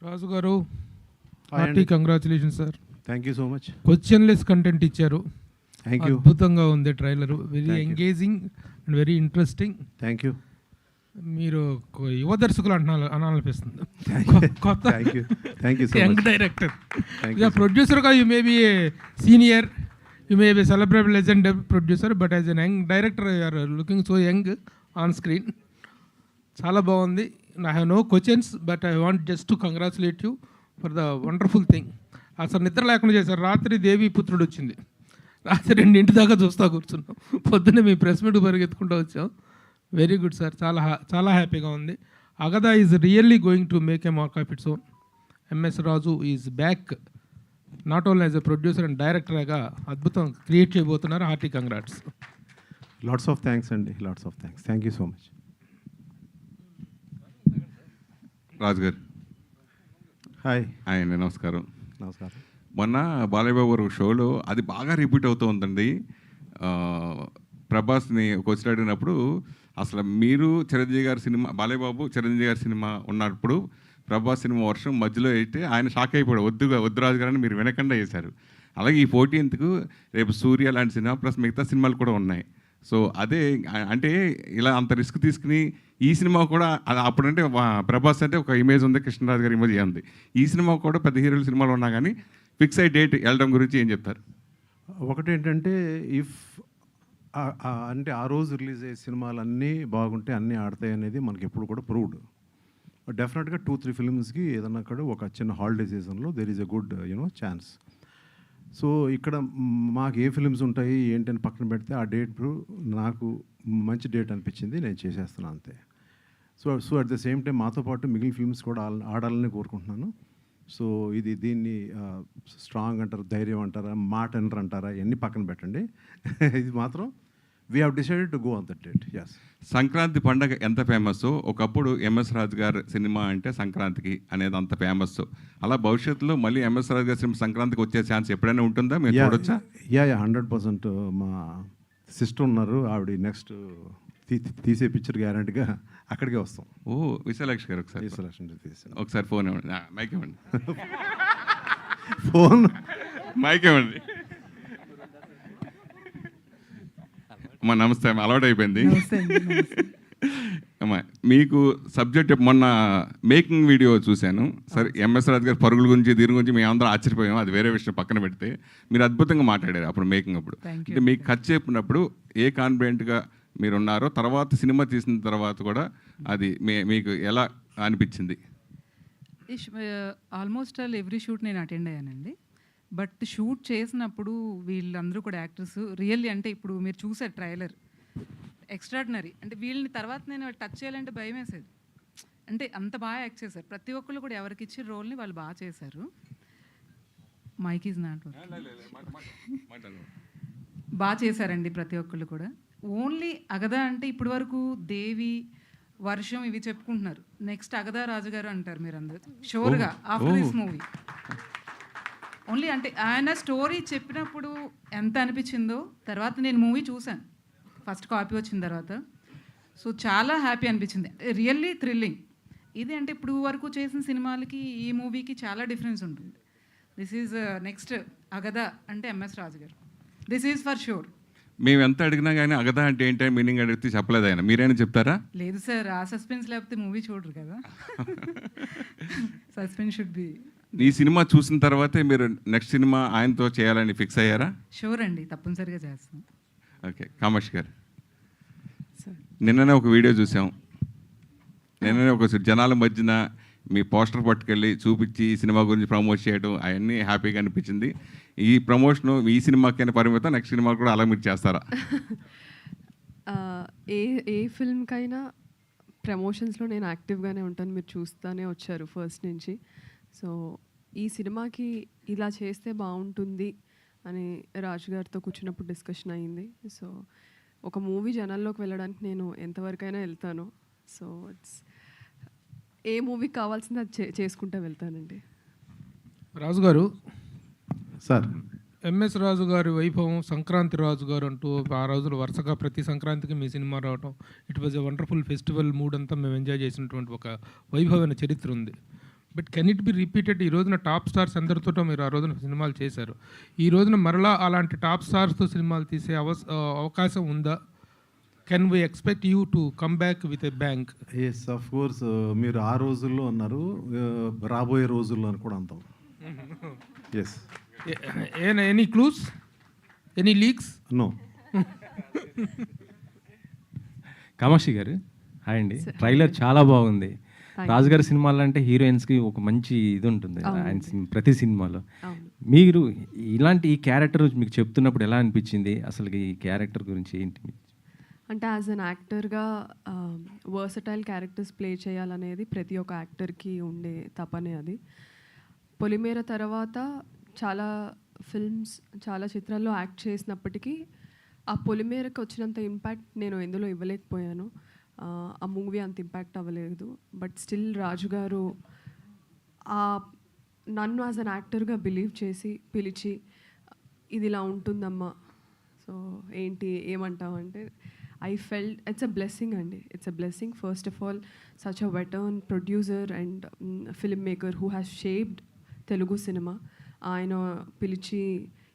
రాజు గారు, hearty congratulation sir. Thank you so much. Questionless content ఇచ్చారు. Thank you. అద్భుతంగా ఉంది trailer, very engaging and very interesting. Thank you. మీరు యువ దర్శకులు అనాలనిపిస్తుంది. కొత్త యంగ్ డైరెక్టర్, ప్రొడ్యూసర్గా you may be a senior, you may be celebrate legend producer, but as an young director you are looking so young on screen. చాలా బాగుంది. I have no questions, but I want just to congratulate you for the wonderful thing. అసలు నిద్ర లేకుండా చేశారు. రాత్రి దేవి పుత్రుడు వచ్చింది, రాత్రి 2 దాకా చూస్తూ కూర్చున్నాం, పొద్దున్నే మీ ప్రెస్ మీట్ పరిగెత్తుకుంటూ వచ్చాం. వెరీ గుడ్ సార్, చాలా హ్యాపీగా ఉంది. Agada is really going to make a mark of its own. MS Raju is back, not only as a producer and డైరెక్టర్గా అద్భుతం క్రియేట్ చేయబోతున్నారు. Hearty congrats. Lots of thanks అండి, lots of thanks. Thank you so much. Raju గారు hi. అండి, నమస్కారం. నమస్కారం. మొన్న బాలయ్యబాబు గారు షోలో అది బాగా రిపీట్ అవుతూ ఉందండి. ప్రభాస్ని క్వశ్చన్ అడిగినప్పుడు అసలు మీరు చిరంజీవి గారి సినిమా, బాలయ్యబాబు చిరంజీవి గారి సినిమా ఉన్నప్పుడు ప్రభాస్ సినిమా వర్షం మధ్యలో అయితే ఆయన షాక్ అయిపోయాడు, వద్దు రాజు గారని మీరు వినకుండా చేశారు. అలాగే ఈ 14th రేపు సూర్య లాంటి సినిమా ప్లస్ మిగతా సినిమాలు కూడా ఉన్నాయి. సో అదే అంటే ఇలా అంత రిస్క్ తీసుకుని ఈ సినిమా కూడా అప్పుడంటే ప్రభాస్ అంటే ఒక ఇమేజ్ ఉంది, కృష్ణరాజు గారి ఇమేజ్ ఉంది. ఈ సినిమా కూడా పెద్ద హీరోల సినిమాలు ఉన్నా కానీ ఫిక్స్ అయ్యి డేట్ వెళ్ళడం గురించి ఏం చెప్తారు? ఒకటేంటంటే అంటే ఆ రోజు రిలీజ్ అయ్యే సినిమాలు అన్నీ బాగుంటే అన్నీ ఆడతాయి అనేది మనకి ఎప్పుడు కూడా ప్రూవ్డ్. డెఫినెట్గా 2-3 ఫిల్మ్స్కి ఏదన్నా కూడా ఒక చిన్న హాలిడే సీజన్లో there is a good chance. So ఇక్కడ మాకు ఏ ఫిల్మ్స్ ఉంటాయి ఏంటని పక్కన పెడితే ఆ డేట్ నాకు మంచి డేట్ అనిపించింది, నేను చేసేస్తున్నాను అంతే. So at the same time మాతో పాటు మిగిలిన ఫిల్మ్స్ కూడా ఆడాలని కోరుకుంటున్నాను. సో దీన్ని స్ట్రాంగ్ అంటారు, ధైర్యం అంటారా, మాట అంటారా, ఇవన్నీ పక్కన పెట్టండి. ఇది మాత్రం we have decided to go on that date. Yes. Sankranti పండగ ఎంత ఫేమస్, ఒకప్పుడు ఎంఎస్ రాజు గారి సినిమా అంటే సంక్రాంతికి అనేది అంత ఫేమస్. అలా భవిష్యత్తులో మళ్ళీ ఎంఎస్ రాజు గారి సినిమా సంక్రాంతికి వచ్చే ఛాన్స్ ఎప్పుడైనా ఉంటుందా? మీరు చూడొచ్చా? 100%. మా సిస్టర్ ఉన్నారు, ఆవిడ నెక్స్ట్ తీసే పిక్చర్ గ్యారంటీగా అక్కడికే వస్తాం. ఓ, విశాలాక్షి గారు ఒకసారి ఫోన్ ఇవ్వండి, మైక్ ఇవ్వండి. ఫోన్ మైక్ ఇవ్వండి. అమ్మా నమస్తే అమ్మా, అలవాటు అయిపోయింది. అమ్మా మీకు సబ్జెక్ట్ మొన్న మేకింగ్ వీడియో చూశాను. సరే, ఎంఎస్ రాజు గారి పరుగుల గురించి దీని గురించి మేము అందరం ఆశ్చర్యపోయాము, అది వేరే విషయం పక్కన పెడితే. మీరు అద్భుతంగా మాట్లాడారు అప్పుడు మేకింగ్ అప్పుడు. అంటే మీకు ఖర్చు చెప్పినప్పుడు ఏ కాన్ఫిడెంట్గా మీరు ఉన్నారో, తర్వాత సినిమా తీసిన తర్వాత కూడా అది మీకు ఎలా అనిపించింది? ఆల్మోస్ట్ ఆల్ ఎవ్రీ షూట్ నేను అటెండ్ అయ్యానండి. బట్ షూట్ చేసినప్పుడు వీళ్ళందరూ కూడా యాక్టర్స్ రియల్లీ, అంటే ఇప్పుడు మీరు చూసారు ట్రైలర్, ఎక్స్ట్రాడినరీ. అంటే వీళ్ళని తర్వాత నేను టచ్ చేయాలంటే భయం వేసేది. అంటే అంత బాగా యాక్ట్ చేశారు. ప్రతి ఒక్కళ్ళు కూడా ఎవరికి ఇచ్చిన రోల్ని వాళ్ళు బాగా చేశారు. మైక్ ఈజ్ నాట్ బాగా చేశారండి ప్రతి ఒక్కళ్ళు కూడా. ఓన్లీ అగదా అంటే ఇప్పటి వరకు దేవి, వర్షం ఇవి చెప్పుకుంటున్నారు. నెక్స్ట్ అగదా రాజుగారు అంటారు మీరు అందరూ షోర్గా ఆఫ్టర్ దిస్ మూవీ. ఓన్లీ అంటే ఆయన స్టోరీ చెప్పినప్పుడు ఎంత అనిపించిందో, తర్వాత నేను మూవీ చూశాను ఫస్ట్ కాపీ వచ్చిన తర్వాత. సో చాలా హ్యాపీ అనిపించింది, రియల్లీ థ్రిల్లింగ్. ఇది అంటే ఇప్పుడు వరకు చేసిన సినిమాలకి ఈ మూవీకి చాలా డిఫరెన్స్ ఉంటుంది. దిస్ ఈజ్ నెక్స్ట్ అగదా అంటే ఎంఎస్ రాజు గారు, దిస్ ఈజ్ ఫర్ షూర్. మేము ఎంత అడిగినా కానీ అగదా అంటే ఏంటంటే మీనింగ్ అడిగితే చెప్పలేదు ఆయన, మీరైనా చెప్తారా? లేదు సార్, ఆ సస్పెన్స్ లేకపోతే మూవీ చూడరు కదా. Suspense should be. ఈ సినిమా చూసిన తర్వాతే మీరు నెక్స్ట్ సినిమా ఆయనతో చేయాలని ఫిక్స్ అయ్యారా? షూర్ అండి, తప్పనిసరిగా చేస్తాం. ఓకే, కామేష్ గారు, నిన్ననే ఒక వీడియో చూసాం. నిన్ననే ఒక జనాల మధ్యన మీ పోస్టర్ పట్టుకెళ్ళి చూపించి ఈ సినిమా గురించి ప్రమోట్ చేయడం అవన్నీ హ్యాపీగా అనిపించింది. ఈ ప్రమోషన్ ఈ సినిమాకైనా పరిమితం, నెక్స్ట్ సినిమా కూడా అలా మీరు చేస్తారా? ఏ ఫిల్మ్కైనా ప్రమోషన్స్లో నేను యాక్టివ్గానే ఉంటాను, మీరు చూస్తూనే వచ్చారు ఫస్ట్ నుంచి. సో ఈ సినిమాకి ఇలా చేస్తే బాగుంటుంది అని రాజు గారితో కూర్చున్నప్పుడు డిస్కషన్ అయ్యింది. సో ఒక మూవీ జనాల్లోకి వెళ్ళడానికి నేను ఎంతవరకైనా వెళ్తాను. సో ఇట్స్ ఏ మూవీకి కావాల్సింది అది చేసుకుంటూ వెళ్తానండి. రాజు గారు సార్, ఎంఎస్ రాజు గారి వైభవం, సంక్రాంతి రాజు గారు అంటూ ఆ రోజులు వరుసగా ప్రతి సంక్రాంతికి మీ సినిమా రావటం, it was a wonderful festival mood అంతా మేము ఎంజాయ్ చేసినటువంటి ఒక వైభవమైన చరిత్ర ఉంది. But can it be repeated? ఈ రోజున టాప్ స్టార్స్ అందరితో మీరు ఆ రోజున సినిమాలు చేశారు. ఈ రోజున మరలా అలాంటి టాప్ స్టార్స్తో సినిమాలు తీసే అవకాశం ఉందా? Can we expect you to come back with a bank? Yes, of course. మీరు ఆ రోజుల్లో అన్నారు, రాబోయే రోజుల్లో అని కూడా అంటాం. Yes. Any clues, any leaks? No. Kamakshi గారు హాయ్ అండి. ట్రైలర్ చాలా బాగుంది. రాజుగారి సినిమాలు అంటే హీరోయిన్స్కి ఒక మంచి ఇది ఉంటుంది ఆయన ప్రతి సినిమాలో. మీరు ఇలాంటి ఈ క్యారెక్టర్ మీకు చెప్తున్నప్పుడు ఎలా అనిపించింది? అసలు ఈ క్యారెక్టర్ గురించి ఏంటి? అంటే యాజ్ అన్ యాక్టర్గా వర్సటైల్ క్యారెక్టర్స్ ప్లే చేయాలనేది ప్రతి ఒక్క యాక్టర్కి ఉండే తపనే అది. పొలిమేర తర్వాత చాలా ఫిల్మ్స్, చాలా చిత్రాల్లో యాక్ట్ చేసినప్పటికీ ఆ పొలిమేరకు వచ్చినంత ఇంపాక్ట్ నేను ఎందులో ఇవ్వలేకపోయాను. ఆ మూవీ అంత ఇంపాక్ట్ అవ్వలేదు. బట్ స్టిల్ రాజు గారు నన్ను యాజ్ అన్ యాక్టర్గా బిలీవ్ చేసి పిలిచి ఇది ఇలా ఉంటుందమ్మా, సో ఏంటి ఏమంటావు అంటే I felt it's a blessing అండి. It's a blessing. First of all, such a veteran producer and filmmaker who has shaped Telugu cinema. ఆయన పిలిచి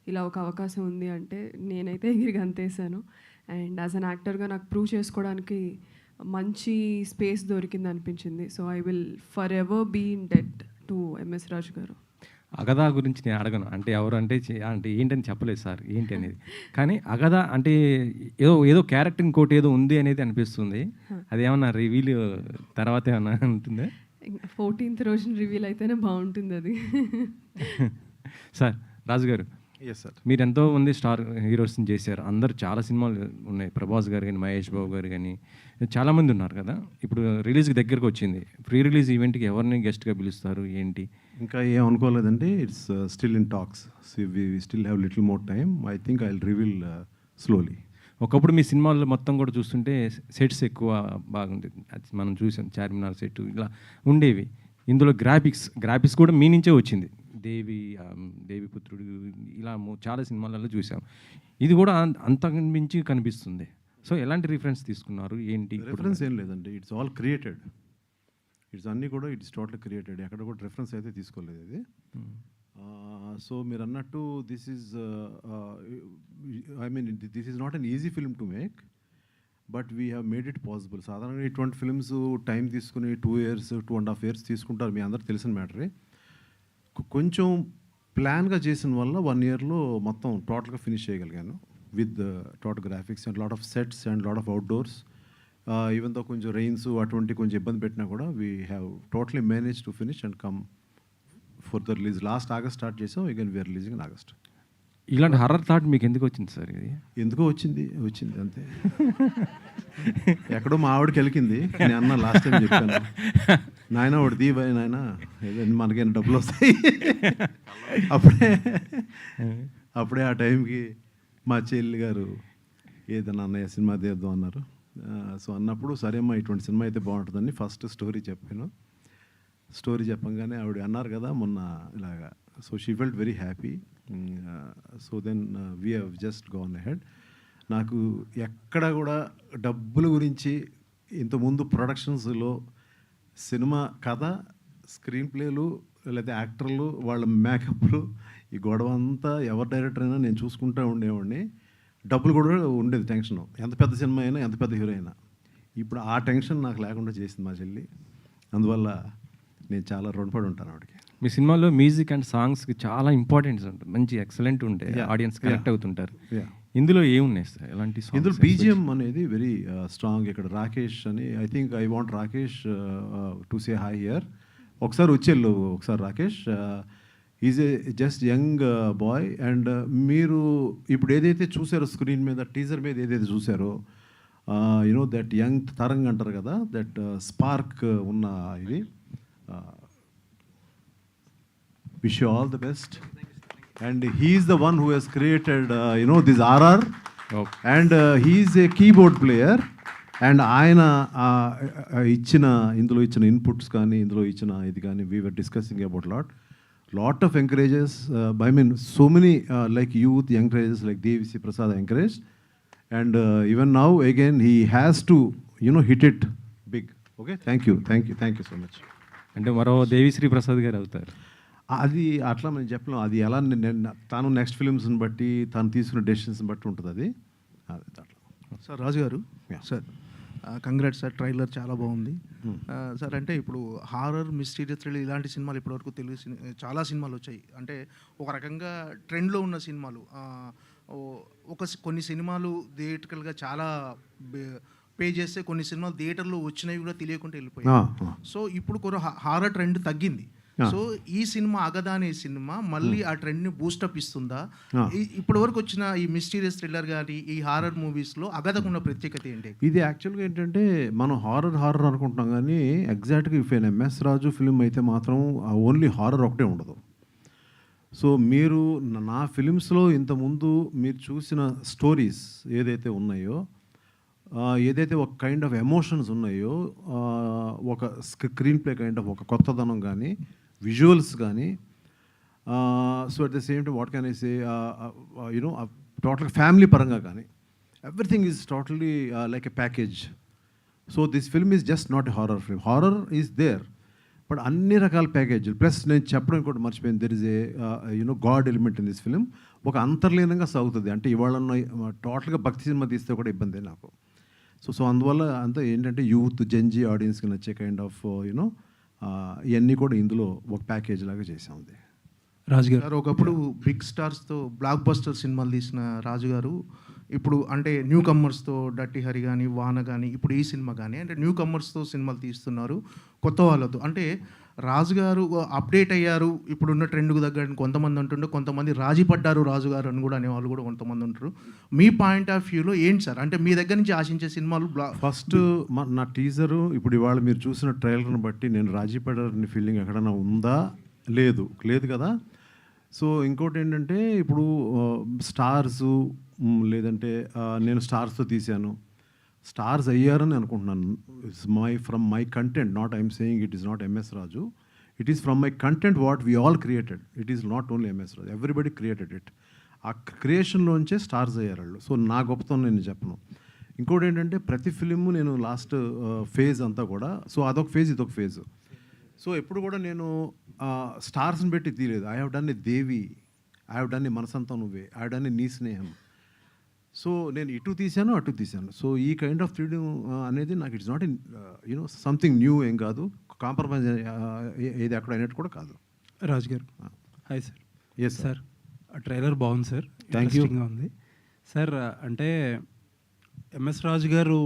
ఇలా ఒక అవకాశం ఉంది అంటే నేనైతే ఎగిరి గంతేసాను. అండ్ యాజ్ అన్ యాక్టర్గా నాకు ప్రూవ్ చేసుకోవడానికి మంచి స్పేస్ దొరికింది అనిపించింది. So I will for ever be in debt to MS Raju గారు. అగదా గురించి నేను అడగను, అంటే ఎవరు అంటే అంటే ఏంటని చెప్పలేదు సార్ ఏంటి అనేది. కానీ అగదా అంటే ఏదో క్యారెక్టర్ ఇంకోటి ఏదో ఉంది అనేది అనిపిస్తుంది. అదేమన్నా రివీల్ తర్వాత ఏమన్నా ఉంటుందా? 14th రోజున రివీల్ అయితేనే బాగుంటుంది అది. సార్ రాజు గారు, ఎస్ సార్, మీరు ఎంతో మంది స్టార్ హీరోస్ని చేశారు. అందరు చాలా సినిమాలు ఉన్నాయి. ప్రభాస్ గారు కానీ, మహేష్ బాబు గారు కానీ చాలామంది ఉన్నారు కదా. ఇప్పుడు రిలీజ్కి దగ్గరకు వచ్చింది. ప్రీ రిలీజ్ ఈవెంట్కి ఎవరిని గెస్ట్గా పిలుస్తారు ఏంటి? ఇంకా ఏం అనుకోలేదండి. It's still in talks. We still have little more time. I think I will reveal slowly. ఒకప్పుడు మీ సినిమాల్లో మొత్తం కూడా చూస్తుంటే సెట్స్ ఎక్కువ బాగుంది. మనం చూసాం చార్మినార్ సెట్ ఇలా ఉండేవి. ఇందులో గ్రాఫిక్స్ కూడా మీ నుంచే వచ్చింది. దేవి పుత్రుడు ఇలా చాలా సినిమాలలో చూసాం. ఇది కూడా అంతకు మించి కనిపిస్తుంది. సో ఎలాంటి రిఫరెన్స్ తీసుకున్నారు ఏంటి? రిఫరెన్స్ ఏం లేదండి, ఇట్స్ ఆల్ క్రియేటెడ్. ఇట్స్ అన్నీ కూడా ఇట్స్ టోటల్ క్రియేటెడ్. ఎక్కడ కూడా రిఫరెన్స్ అయితే తీసుకోలేదు ఇది. సో మీరు అన్నట్టు this is I mean this is not an easy film to make, but we have made it possible. సాధారణంగా ఇటువంటి ఫిల్మ్స్ టైం తీసుకుని 2 years 2.5 years తీసుకుంటారు. మీ అందరికి తెలిసిన మ్యాటరే. కొంచెం ప్లాన్గా చేసిన వల్ల 1 yearలో మొత్తం టోటల్గా ఫినిష్ చేయగలిగాను with total graphics and lot of sets and lot of outdoors. Even though కొంచెం రెయిన్స్ అటువంటి కొంచెం ఇబ్బంది పెట్టినా కూడా we have totally manage to finish and come for the release. Last August start చేసాం, again we're releasing in August. ఇలాంటి horror thought మీకు ఎందుకు వచ్చింది సార్? ఇది ఎందుకో వచ్చింది అంతే. ఎక్కడో మా ఆవిడకి వెళ్ళింది. నేను అన్న లాస్ట్ టైం చెప్పాను, నాయన ఒకటి దీబాయి నాయన, మనకేం డబ్బులు వస్తాయి. అప్పుడే ఆ టైంకి మా చెల్లి గారు ఏదన్నా అన్నయ్య సినిమా తీద్దాం అన్నారు. సో అన్నప్పుడు సరే అమ్మా ఇటువంటి సినిమా అయితే బాగుంటుందని ఫస్ట్ స్టోరీ చెప్పాను. స్టోరీ చెప్పంగానే ఆవిడ అన్నారు కదా మొన్న ఇలాగా. So she felt very happy. So then we have just gone ahead. నాకు ఎక్కడ కూడా డబ్బుల గురించి ఇంతకుముందు ప్రొడక్షన్స్లో సినిమా కథ, స్క్రీన్ ప్లేలు లేదా యాక్టర్లు వాళ్ళ మేకప్లు ఈ గొడవ అంతా ఎవరు డైరెక్టర్ అయినా నేను చూసుకుంటూ ఉండేవాడిని. డబ్బులు కూడా ఉండేది టెన్షన్, ఎంత పెద్ద సినిమా అయినా ఎంత పెద్ద హీరో అయినా. ఇప్పుడు ఆ టెన్షన్ నాకు లేకుండా చేసింది మా చెల్లి. అందువల్ల నేను చాలా రుణపడి ఉంటాను ఆవిడకి. మీ సినిమాలో మ్యూజిక్ అండ్ సాంగ్స్కి చాలా ఇంపార్టెన్స్ ఉంటుంది, మంచి ఎక్సలెంట్ ఉంటాయి, ఆడియన్స్ కనెక్ట్ అవుతుంటారు. ఇందులో ఏమున్నాయి సార్ ఎలాంటి? ఇందులో బీజిఎం అనేది వెరీ స్ట్రాంగ్. ఇక్కడ రాకేష్ అని, I think I want Rakesh to say hi here. ఒకసారి వచ్చేళ్ళు ఒకసారి Rakesh. Is a just young boy. And మీరు ఇప్పుడు ఏదైతే చూసారో స్క్రీన్ మీద టీజర్ మీద ఏదైతే చూసారో యునో దట్ యంగ్ తరంగ్ అంటారు కదా, దట్ స్పార్క్ ఉన్న ఇది. Wish you all the best. And he's the one who he's created you know this RR. And he's a keyboard player. And ఆయన ఇందులో ఇచ్చిన ఇన్పుట్స్ కానీ ఇందులో ఇచ్చిన ఇది కానీ we were discussing about lot of encourages, I mean so many like youth encourages like Devi Prasad encouraged, and even now again he has to hit it big. Okay, thank you so much. అంటే మరో దేవిశ్రీ ప్రసాద్ గారు అవుతారు. అది అట్లా మనం చెప్పలేం. అది ఎలా తాను నెక్స్ట్ ఫిలిమ్స్ని బట్టి తను తీసుకున్న డెసిషన్స్ని బట్టి ఉంటుంది అది అట్లా. సార్ రాజు గారు, Yeah. Sir congrats sir, trailer చాలా బాగుంది. సార్ అంటే ఇప్పుడు హారర్, మిస్టీరియస్, థ్రిల్లర్ ఇలాంటి సినిమాలు ఇప్పటివరకు తెలుగు చాలా సినిమాలు వచ్చాయి. అంటే ఒక రకంగా ట్రెండ్లో ఉన్న సినిమాలు, కొన్ని సినిమాలు థియేటర్గా చాలా పే చేస్తే కొన్ని సినిమాలు థియేటర్లో వచ్చినవి కూడా తెలియకుండా వెళ్ళిపోయాయి. సో ఇప్పుడు కొన్ని హారర్ ట్రెండ్ తగ్గింది. సో ఈ సినిమా అగదా అనే సినిమా మళ్ళీ ఆ ట్రెండ్ని బూస్టప్ ఇస్తుందా? ఇప్పటి వరకు వచ్చిన ఈ మిస్టీరియస్ థ్రిల్లర్ కానీ ఈ హారర్ మూవీస్లో అగదకున్న ప్రత్యేకత ఏంటి? ఇది యాక్చువల్గా ఏంటంటే మనం హారర్ అనుకుంటున్నాం కానీ ఎగ్జాక్ట్గా if an MS Raju film అయితే మాత్రం ఓన్లీ హారర్ ఒకటే ఉండదు. సో మీరు నా ఫిలిమ్స్లో ఇంతకుముందు మీరు చూసిన స్టోరీస్ ఏదైతే ఉన్నాయో, ఏదైతే ఒక కైండ్ ఆఫ్ ఎమోషన్స్ ఉన్నాయో, ఒక స్క్రీన్ ప్లే కైండ్ ఆఫ్ ఒక కొత్తదనం కానీ, విజువల్స్ కానీ, so at the same time what can I say, you know total family పరంగా కానీ everything is totally like a package. So this film is just not a horror film. Horror is there, but అన్ని రకాల ప్యాకేజీలు plus నేను చెప్పడం ఇంకోటి మర్చిపోయింది, there is a you know god element in this film. ఒక అంతర్లీనంగా సాగుతుంది. అంటే ఇవాళ టోటల్గా భక్తి సినిమా తీస్తే కూడా ఇబ్బంది నాకు. సో అందువల్ల అంతా ఏంటంటే యూత్ జెన్జీ ఆడియన్స్కి నచ్చే కైండ్ ఆఫ్ యూనో ఇవన్నీ కూడా ఇందులో ఒక ప్యాకేజ్ లాగా చేసాం. రాజు గారు ఒకప్పుడు బిగ్ స్టార్స్తో బ్లాక్ బస్టర్ సినిమాలు తీసిన రాజు గారు ఇప్పుడు అంటే న్యూ కమ్మర్స్తో డట్టి హరి కానీ, వాన కానీ, ఇప్పుడు ఈ సినిమా కానీ అంటే న్యూ కమ్మర్స్తో సినిమాలు తీస్తున్నారు కొత్త వాళ్ళతో. అంటే రాజు గారు అప్డేట్ అయ్యారు ఇప్పుడున్న ట్రెండ్కు తగ్గట్టు కొంతమంది అంటుండే, కొంతమంది రాజీ పడ్డారు రాజు గారు అని కూడా అనేవాళ్ళు కూడా కొంతమంది ఉంటారు. మీ పాయింట్ ఆఫ్ వ్యూలో ఏంటి సార్? అంటే మీ దగ్గర నుంచి ఆశించే సినిమాలు ఫస్ట్ నా టీజరు ఇప్పుడు ఇవాళ మీరు చూసిన ట్రైలర్ని బట్టి నేను రాజీ పడ్డారని ఫీలింగ్ ఎక్కడైనా ఉందా? లేదు కదా. సో ఇంకోటి ఏంటంటే ఇప్పుడు స్టార్సు లేదంటే నేను స్టార్స్తో తీశాను, స్టార్స్ అయ్యారని అనుకుంటున్నాను. It's from my content, not I'm saying it is not MS Raju, it is from my content what we all created. It is not only MS Raju, everybody created it. ఆ క్రియేషన్లోంచే stars అయ్యారు వాళ్ళు. So నా గొప్పతనం నేను చెప్పను. ఇంకోటి ఏంటంటే ప్రతి ఫిలిము నేను లాస్ట్ ఫేజ్ అంతా కూడా, సో అదొక ఫేజ్ ఇదొక ఫేజ్. సో ఎప్పుడు కూడా నేను స్టార్స్ని పెట్టి తీయలేదు. I have done a Devi, I have done a మనసంతా నువ్వే, ఐ హ్యావ్ డన్ ఏ నీ స్నేహం. సో నేను ఇటు తీశాను అటు తీశాను. సో ఈ కైండ్ ఆఫ్ ఫ్రీడమ్ అనేది నాకు it's not in you know something new ఏం కాదు, కాంప్రమైజ్ ఏది అక్కడ అయినట్టు కూడా కాదు. రాజు గారు hi sir. Yes sir trailer బాగుంది సార్, థ్యాంక్ యూ. ఇంట్రెస్టింగ్గా ఉంది సార్. అంటే ఎంఎస్ రాజు గారు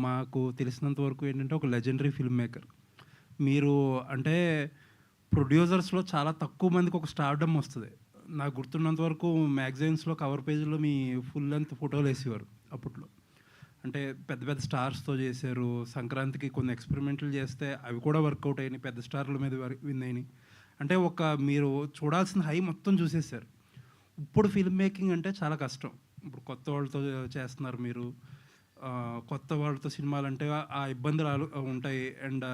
మాకు తెలిసినంత వరకు ఏంటంటే ఒక లెజెండరీ ఫిల్మ్ మేకర్. మీరు అంటే ప్రొడ్యూసర్స్లో చాలా తక్కువ మందికి ఒక స్టార్డమ్ వస్తుంది. నాకు గుర్తున్నంత వరకు మ్యాగజైన్స్లో కవర్ పేజ్లో మీ ఫుల్ లెంత్ ఫోటోలు వేసేవారు అప్పట్లో. అంటే పెద్ద పెద్ద స్టార్స్తో చేశారు. సంక్రాంతికి కొన్ని ఎక్స్పెరిమెంట్లు చేస్తే అవి కూడా వర్కౌట్ అయినాయి, పెద్ద స్టార్ల మీద విన్ అయినాయి. అంటే ఒక మీరు చూడాల్సిన హై మొత్తం చూసేసారు. ఇప్పుడు ఫిల్మ్ మేకింగ్ అంటే చాలా కష్టం. ఇప్పుడు కొత్త వాళ్ళతో చేస్తున్నారు మీరు, కొత్త వాళ్ళతో సినిమాలు అంటే ఆ ఇబ్బందులు ఉంటాయి. అండ్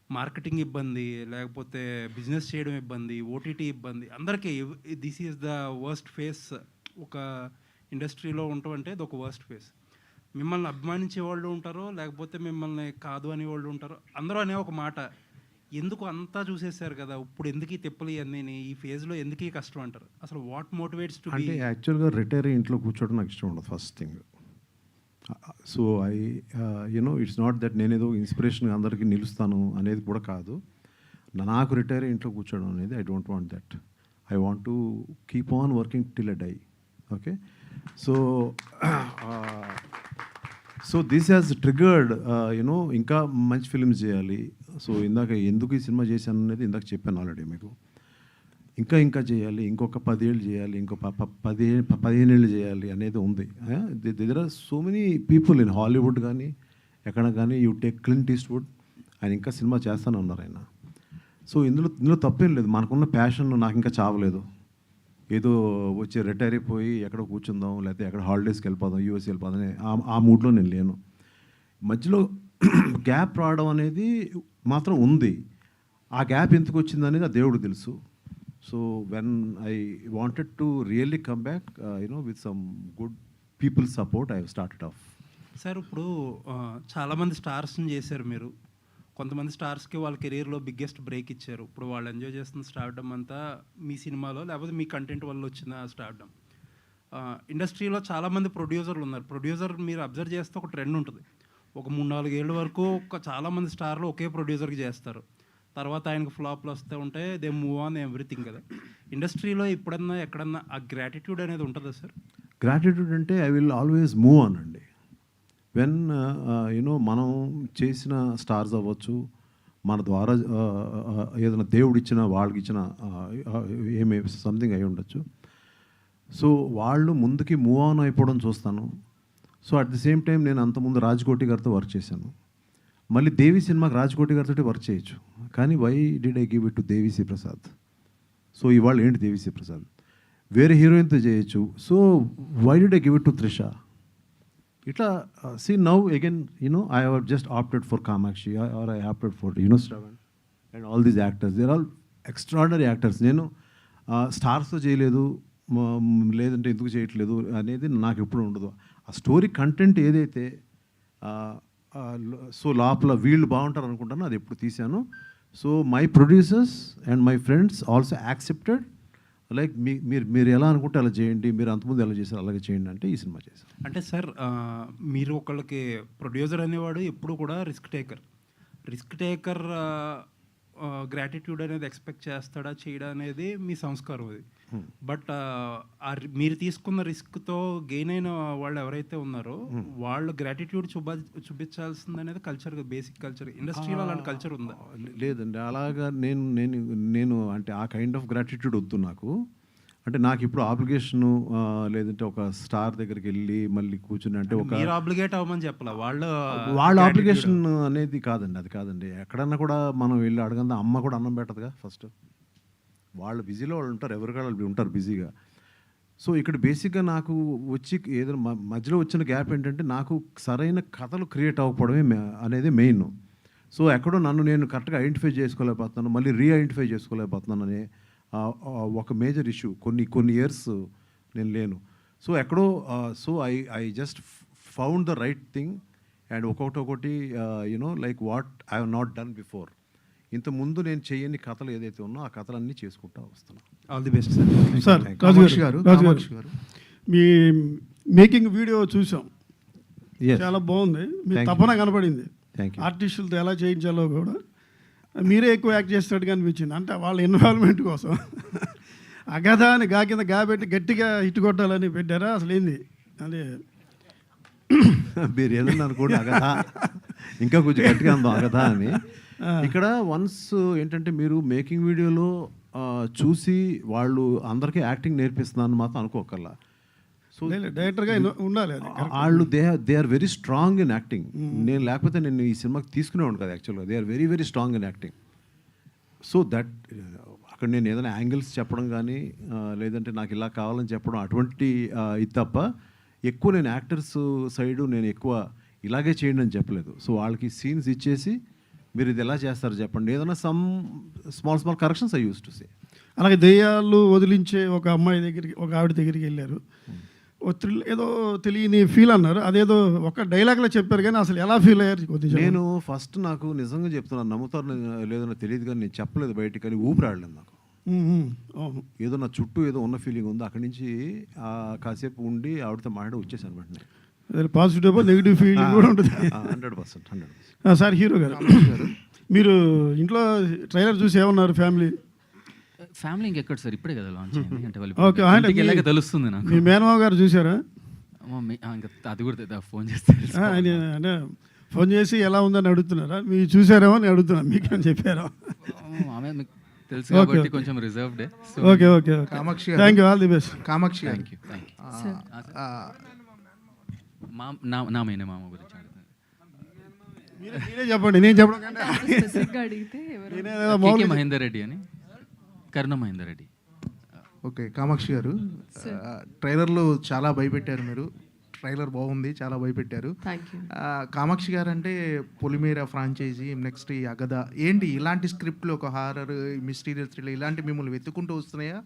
మార్కెటింగ్ ఇబ్బంది, లేకపోతే బిజినెస్ చేయడం ఇబ్బంది, ఓటీటీ ఇబ్బంది, అందరికీ this is the worst face. ఒక ఇండస్ట్రీలో ఉండటం అంటే ఇది ఒక వర్స్ట్ ఫేస్. మిమ్మల్ని అభిమానించే వాళ్ళు ఉంటారు, లేకపోతే మిమ్మల్ని కాదు అనే వాళ్ళు ఉంటారు. అందరూ అనే ఒక మాట, ఎందుకు అంతా చూసేసారు కదా, ఇప్పుడు ఎందుకు ఈ తిప్పలు అన్నీ, ఈ ఫేజ్లో ఎందుకు ఈ కష్టం అంటారు. అసలు వాట్ మోటివేట్స్ టు అంటే యాక్చువల్గా రిటైర్ ఇంట్లో కూర్చోవడం నాకు ఇష్టం ఉండదు first thing. So I you know it's not that నేనేదో ఇన్స్పిరేషన్గా అందరికీ నిలుస్తాను అనేది కూడా కాదు. నాకు రిటైర్ ఇంట్లో కూర్చోవడం అనేది I don't want that. I want to keep on working till a die. Okay, so this has triggered you know ఇంకా మంచి ఫిల్మ్స్ చేయాలి. సో ఇందాక ఎందుకు ఈ సినిమా చేశాను అనేది ఇందాక చెప్పాను ఆల్రెడీ మీకు. ఇంకా చేయాలి, ఇంకొక 10 ఏళ్ళు చేయాలి, ఇంకో 15 ఏళ్ళు చేయాలి అనేది ఉంది. There are so many people in Hollywood కానీ ఎక్కడ కానీ, యూ టేక్ క్లింట్ ఈస్ట్వుడ్, ఆయన ఇంకా సినిమా చేస్తానన్నారు ఆయన. సో ఇందులో తప్పేం లేదు. మనకున్న ప్యాషన్ నాకు ఇంకా చావలేదు. ఏదో వచ్చి రిటైర్ అయిపోయి ఎక్కడ కూర్చుందాం, లేకపోతే ఎక్కడ హాలిడేస్కి వెళ్ళిపోదాం, యూఎస్ వెళ్ళిపోదాం ఆ మూడ్లో నేను లేను. మధ్యలో గ్యాప్ రావడం అనేది మాత్రం ఉంది. ఆ గ్యాప్ ఎందుకు వచ్చింది అనేది ఆ దేవుడు తెలుసు. So when I wanted to really come back, with some good people support, I have started off. Sir ఇప్పుడు చాలామంది స్టార్స్ని చేశారు మీరు. కొంతమంది స్టార్స్కి వాళ్ళ కెరీర్లో బిగ్గెస్ట్ బ్రేక్ ఇచ్చారు. ఇప్పుడు వాళ్ళు ఎంజాయ్ చేస్తున్న స్టార్డమ్ అంతా మీ సినిమాలో లేకపోతే మీ కంటెంట్ వల్ల వచ్చిన స్టార్డమ్. ఇండస్ట్రీలో చాలామంది ప్రొడ్యూసర్లు ఉన్నారు. ప్రొడ్యూసర్ మీరు అబ్జర్వ్ చేస్తే ఒక ట్రెండ్ ఉంటుంది. ఒక 3-4 ఏళ్ళ వరకు చాలామంది స్టార్లు ఒకే ప్రొడ్యూసర్కి చేస్తారు. తర్వాత ఆయనకు ఫ్లాప్లు వస్తూ ఉంటాయి. దే మూవ్ ఆన్ ఎవ్రీథింగ్ కదా. ఇండస్ట్రీలో ఎప్పుడన్నా ఎక్కడన్నా ఆ గ్రాటిట్యూడ్ అనేది ఉంటుందా సార్? గ్రాటిట్యూడ్ అంటే I will always move on అండి. వెన్ యూనో మనం చేసిన స్టార్స్ అవ్వచ్చు, మన ద్వారా ఏదైనా దేవుడు ఇచ్చిన వాళ్ళకి ఇచ్చిన ఏమే సంథింగ్ అయి ఉండొచ్చు. సో వాళ్ళు ముందుకి మూవ్ ఆన్ అయిపోవడం చూస్తాను. So at the same time నేను అంతకుముందు రాజ్కోటి గారితో వర్క్ చేశాను. మళ్ళీ దేవి సినిమాకి రాజ్కోటి గారితో వర్క్ చేయొచ్చు. కానీ why did I give it to Devi Sri Prasad? So ఇవాళ ఏంటి దేవిశ్రీ ప్రసాద్? వేరే హీరోయిన్తో చేయొచ్చు. So why did I give it to Trisha? ఇట్లా see now again I have just opted for Kamakshi or I opted for Sravan and all these actors. They're all extraordinary actors. నేను స్టార్స్తో చేయలేదు, లేదంటే ఎందుకు చేయట్లేదు అనేది నాకు ఎప్పుడు ఉండదు. ఆ స్టోరీ కంటెంట్ ఏదైతే సో లోపల వీళ్ళు బాగుంటారు అనుకుంటానో అది ఎప్పుడు తీశాను. So my producers and my friends also accepted like మీరు ఎలా అనుకుంటే అలా చేయండి, మీరు అంతకుముందు ఎలా చేశారు అలాగే చేయండి అంటే ఈ సినిమా చేశారు. అంటే సార్ మీరు ఒకళ్ళకి ప్రొడ్యూసర్ అనేవాడు ఎప్పుడు కూడా రిస్క్ టేకర్ గ్రాటిట్యూడ్ అనేది ఎక్స్పెక్ట్ చేస్తాడా చేయడా అనేది మీ సంస్కారం అది. బట్ మీరు తీసుకున్న రిస్క్తో గెయిన్ అయిన వాళ్ళు ఎవరైతే ఉన్నారో వాళ్ళు గ్రాటిట్యూడ్ చూపించాల్సింది అనేది కల్చర్, బేసిక్ కల్చర్. ఇండస్ట్రీలో అలాంటి కల్చర్ ఉందా? లేదండి, అలాగా నేను అంటే ఆ కైండ్ ఆఫ్ గ్రాటిట్యూడ్ వద్దు నాకు. అంటే నాకు ఇప్పుడు ఆబ్లిగేషను లేదంటే ఒక స్టార్ దగ్గరికి వెళ్ళి మళ్ళీ కూర్చుని అంటే ఒక ఆబ్లిగేట్ అవ్వమని చెప్పాలా వాళ్ళ ఆబ్లిగేషన్ అనేది కాదండి, అది కాదండి. ఎక్కడన్నా కూడా మనం వెళ్ళి అడగందా, అమ్మ కూడా అన్నం పెట్టదుగా ఫస్ట్. వాళ్ళు బిజీలో వాళ్ళు ఉంటారు, ఎవరికాళ్ళు ఉంటారు బిజీగా. సో ఇక్కడ బేసిక్గా నాకు వచ్చి ఏదైనా మధ్యలో వచ్చిన గ్యాప్ ఏంటంటే నాకు సరైన కథలు క్రియేట్ అవ్వకపోవడమే అనేది మెయిన్. సో ఎక్కడో నన్ను నేను కరెక్ట్గా ఐడెంటిఫై చేసుకోలేకపోతున్నాను, మళ్ళీ రీఐడెంటిఫై చేసుకోలేకపోతున్నాను అనే ఒక మేజర్ ఇష్యూ. కొన్ని ఇయర్స్ నేను లేను. సో ఎక్కడో so I just found the right thing and ఒకటి like what I have not done before. ఇంతకుముందు నేను చేయని కథలు ఏదైతే ఉన్నా ఆ కథలన్నీ చేసుకుంటూ వస్తున్నాను. All the best sir. Sir Raju గారు మీ మేకింగ్ వీడియో చూసాం, చాలా బాగుంది. మీ తపన కనపడింది. ఆర్టిస్టులతో ఎలా చేయించాలో కూడా మీరే ఎక్కువ యాక్ట్ చేస్తున్నట్టుగా అనిపించింది. అంటే వాళ్ళ ఇన్వాల్వ్మెంట్ కోసం అగధ అని గా కింద గా పెట్టి గట్టిగా హిట్ కొట్టాలని పెట్టారా? అసలు ఏంది అదే మీరు ఏదన్నా అనుకోండి అగధ, ఇంకా కొంచెం గట్టిగా ఉందాం అగధ అని. ఇక్కడ వన్స్ ఏంటంటే మీరు మేకింగ్ వీడియోలో చూసి వాళ్ళు అందరికీ యాక్టింగ్ నేర్పిస్తున్నాను మాత్రం అనుకోకల్లా. సో డైరెక్టర్గా ఉండాలి. వాళ్ళు they are very strong in acting. నేను లేకపోతే నేను ఈ సినిమాకి తీసుకునేవాడు కదా యాక్చువల్గా. They are very very strong in acting. So that అక్కడ నేను ఏదైనా యాంగిల్స్ చెప్పడం కానీ లేదంటే నాకు ఇలా కావాలని చెప్పడం అటువంటి ఇది తప్ప ఎక్కువ నేను యాక్టర్స్ సైడు నేను ఎక్కువ ఇలాగే చేయండి అని చెప్పలేదు. సో వాళ్ళకి సీన్స్ ఇచ్చేసి మీరు ఇది ఎలా చేస్తారు చెప్పండి, ఏదైనా small corrections I use to say. అలాగే దెయ్యాలు వదిలించే ఒక అమ్మాయి దగ్గరికి, ఒక ఆవిడ దగ్గరికి వెళ్ళారు. ఏదో తెలియని ఫీల్ అన్నారు, అదేదో ఒక డైలాగ్లో చెప్పారు కానీ అసలు ఎలా ఫీల్ అయ్యారు కొద్దిగా? నేను ఫస్ట్ నాకు నిజంగా చెప్తున్నాను, నమ్ముతారు లేదో తెలియదు కానీ నేను చెప్పలేదు బయటికి, కానీ ఊపిరాడలేదు నాకు. ఏదో నా చుట్టూ ఏదో ఉన్న ఫీలింగ్ ఉంది. అక్కడి నుంచి కాసేపు ఉండి ఆవిడతో మాట్లాడి వచ్చేసాను వెంటనే. పాజిటివ్ నెగిటివ్ ఫీలింగ్ కూడా ఉంటుంది. 100%. సార్ హీరో గారు, మీరు ఇంట్లో ట్రైలర్ చూసి ఏమన్నారు? ఫ్యామిలీ ఇంకెక్కడ సార్, ఇప్పుడే కదా లాంచ్ అయింది. అంటే ఓకే, వాళ్ళకి తెలుస్తుంది నాకు. మీ మేనమావ గారు చూసారా? ఇంకా అది కూడా ఫోన్ చేస్తారు, అంటే ఫోన్ చేసి ఎలా ఉందని అడుగుతున్నారా? మీరు చూసారేమో అని అడుగుతున్నాను, మీకేమని చెప్పారా? ఆమె మీకు తెలుసు కాబట్టి కొంచెం reserved. Okay okay, thank you, all the best. Kamakshi, thank you. నా మైన మామ గురించి మీరే చెప్పండి, నేను చెప్పడం కంటే మహేందర్ రెడ్డి అని, కరుణ మహేందర్ రెడ్డి. ఓకే కామాక్షి గారు, ట్రైలర్లో చాలా భయపెట్టారు మీరు. ట్రైలర్ బాగుంది, చాలా భయపెట్టారు. కామాక్షి గారు అంటే పొలిమేర ఫ్రాంచైజీ, నెక్స్ట్ ఈ అగధ, ఏంటి ఇలాంటి స్క్రిప్ట్లు, ఒక హారర్, మిస్టీరియల్ థ్రిల్లర్ ఇలాంటి మిమ్మల్ని వెతుక్కుంటూ వస్తున్నాయా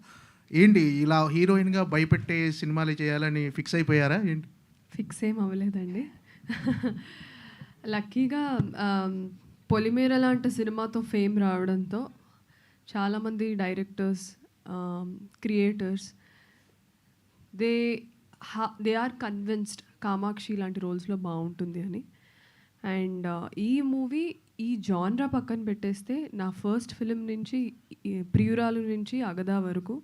ఏంటి? ఇలా హీరోయిన్గా భయపెట్టే సినిమాలు చేయాలని ఫిక్స్ అయిపోయారా ఏంటి? ఫిక్స్ ఏం అవ్వలేదండి. లక్కీగా పొలిమేర లాంటి సినిమాతో ఫేమ్ రావడంతో చాలామంది directors, creators they are convinced Kamakshi లాంటి రోల్స్లో బాగుంటుంది అని. అండ్ ఈ మూవీ ఈ జాన్రా పక్కన పెట్టేస్తే నా ఫస్ట్ ఫిలిం నుంచి ప్రియురాలు నుంచి అగదా వరకు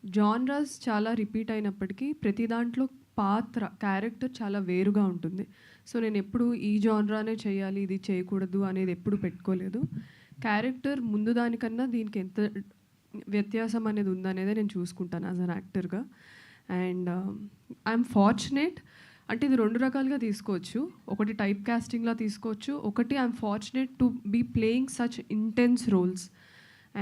జాన్రాస్ చాలా రిపీట్ అయినప్పటికీ ప్రతి దాంట్లో పాత్ర క్యారెక్టర్ చాలా వేరుగా ఉంటుంది. సో నేను ఎప్పుడు ఈ జాన్రానే చేయాలి, ఇది చేయకూడదు అనేది ఎప్పుడు పెట్టుకోలేదు. క్యారెక్టర్ ముందు దానికన్నా దీనికి ఎంత వ్యత్యాసం అనేది ఉందనేది నేను చూసుకుంటాను యాజ్ అన్ యాక్టర్గా. అండ్ ఐఎమ్ ఫార్చునేట్, అంటే ఇది 2 రకాలుగా తీసుకోవచ్చు. ఒకటి టైప్ కాస్టింగ్లా తీసుకోవచ్చు, ఒకటి I'm fortunate to be playing such intense roles.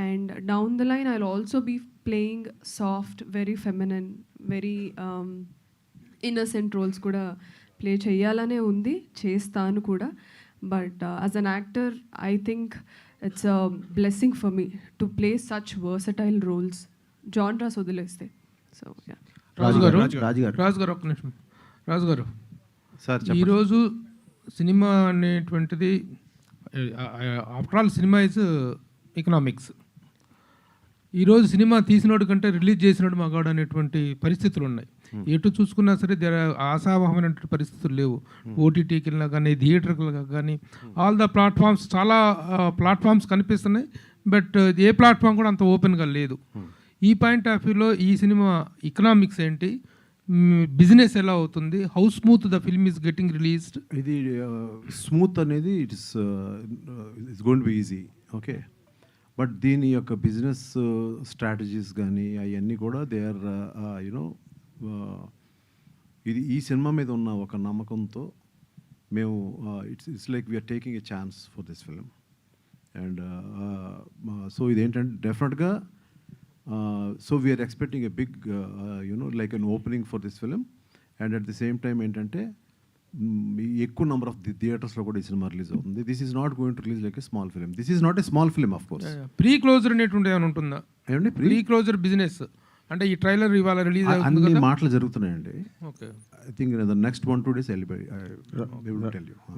And down the line I will also be playing soft, very feminine, very innocent roles కూడా ప్లే చేయాలనే ఉంది, చేస్తాను కూడా. But as an actor I think it's a blessing for me to play such versatile roles genres వదిలేస్తే. So yeah. Raju గారు ఒక్క నిమిషం. రాజు గారు, సార్ ఈరోజు సినిమా అనేటువంటిది after all cinema is economics. ఈరోజు సినిమా తీసినోడు కంటే రిలీజ్ చేసినోడు మగాడు అనేటువంటి పరిస్థితులు ఉన్నాయి. ఎటు చూసుకున్నా సరే ఆశావహమైనటువంటి పరిస్థితులు లేవు. ఓటీటీకి వెళ్ళినా కానీ, థియేటర్కి కానీ, ఆల్ ద ప్లాట్ఫామ్స్, చాలా ప్లాట్ఫామ్స్ కనిపిస్తున్నాయి. బట్ ఏ ప్లాట్ఫామ్ కూడా అంత ఓపెన్గా లేదు. ఈ పాయింట్ ఆఫ్ వ్యూలో ఈ సినిమా ఎకనామిక్స్ ఏంటి, బిజినెస్ ఎలా అవుతుంది, how smooth the film is getting released? ఇది స్మూత్ అనేది it's going to be easy, okay. But దీని యొక్క బిజినెస్ స్ట్రాటజీస్ కానీ అవన్నీ కూడా దే ఆర్ యునో, ఇది ఈ సినిమా మీద ఉన్న ఒక నమ్మకంతో మేము it's like we're taking a chance for this film. And so ఇదేంటంటే డెఫినెట్గా so we're expecting a big you know like an opening for this film. And at the same time ఏంటంటే ఎక్కువ నెంబర్ ఆఫ్ థియేటర్స్లో కూడా ఈ సినిమా రిలీజ్ అవుతుంది. This is not going to release like a small film. This is not a small film of course. Pre closure అనేటువంటి ఏమైనా ఉంటుందా? ఏమండి ప్రీ క్లోజర్ బిజినెస్ అంటే ఈ ట్రైలర్ ఇవాళ రిలీజ్ అన్ని మాటలు జరుగుతున్నాయండి. Okay, I think the next 1-2 days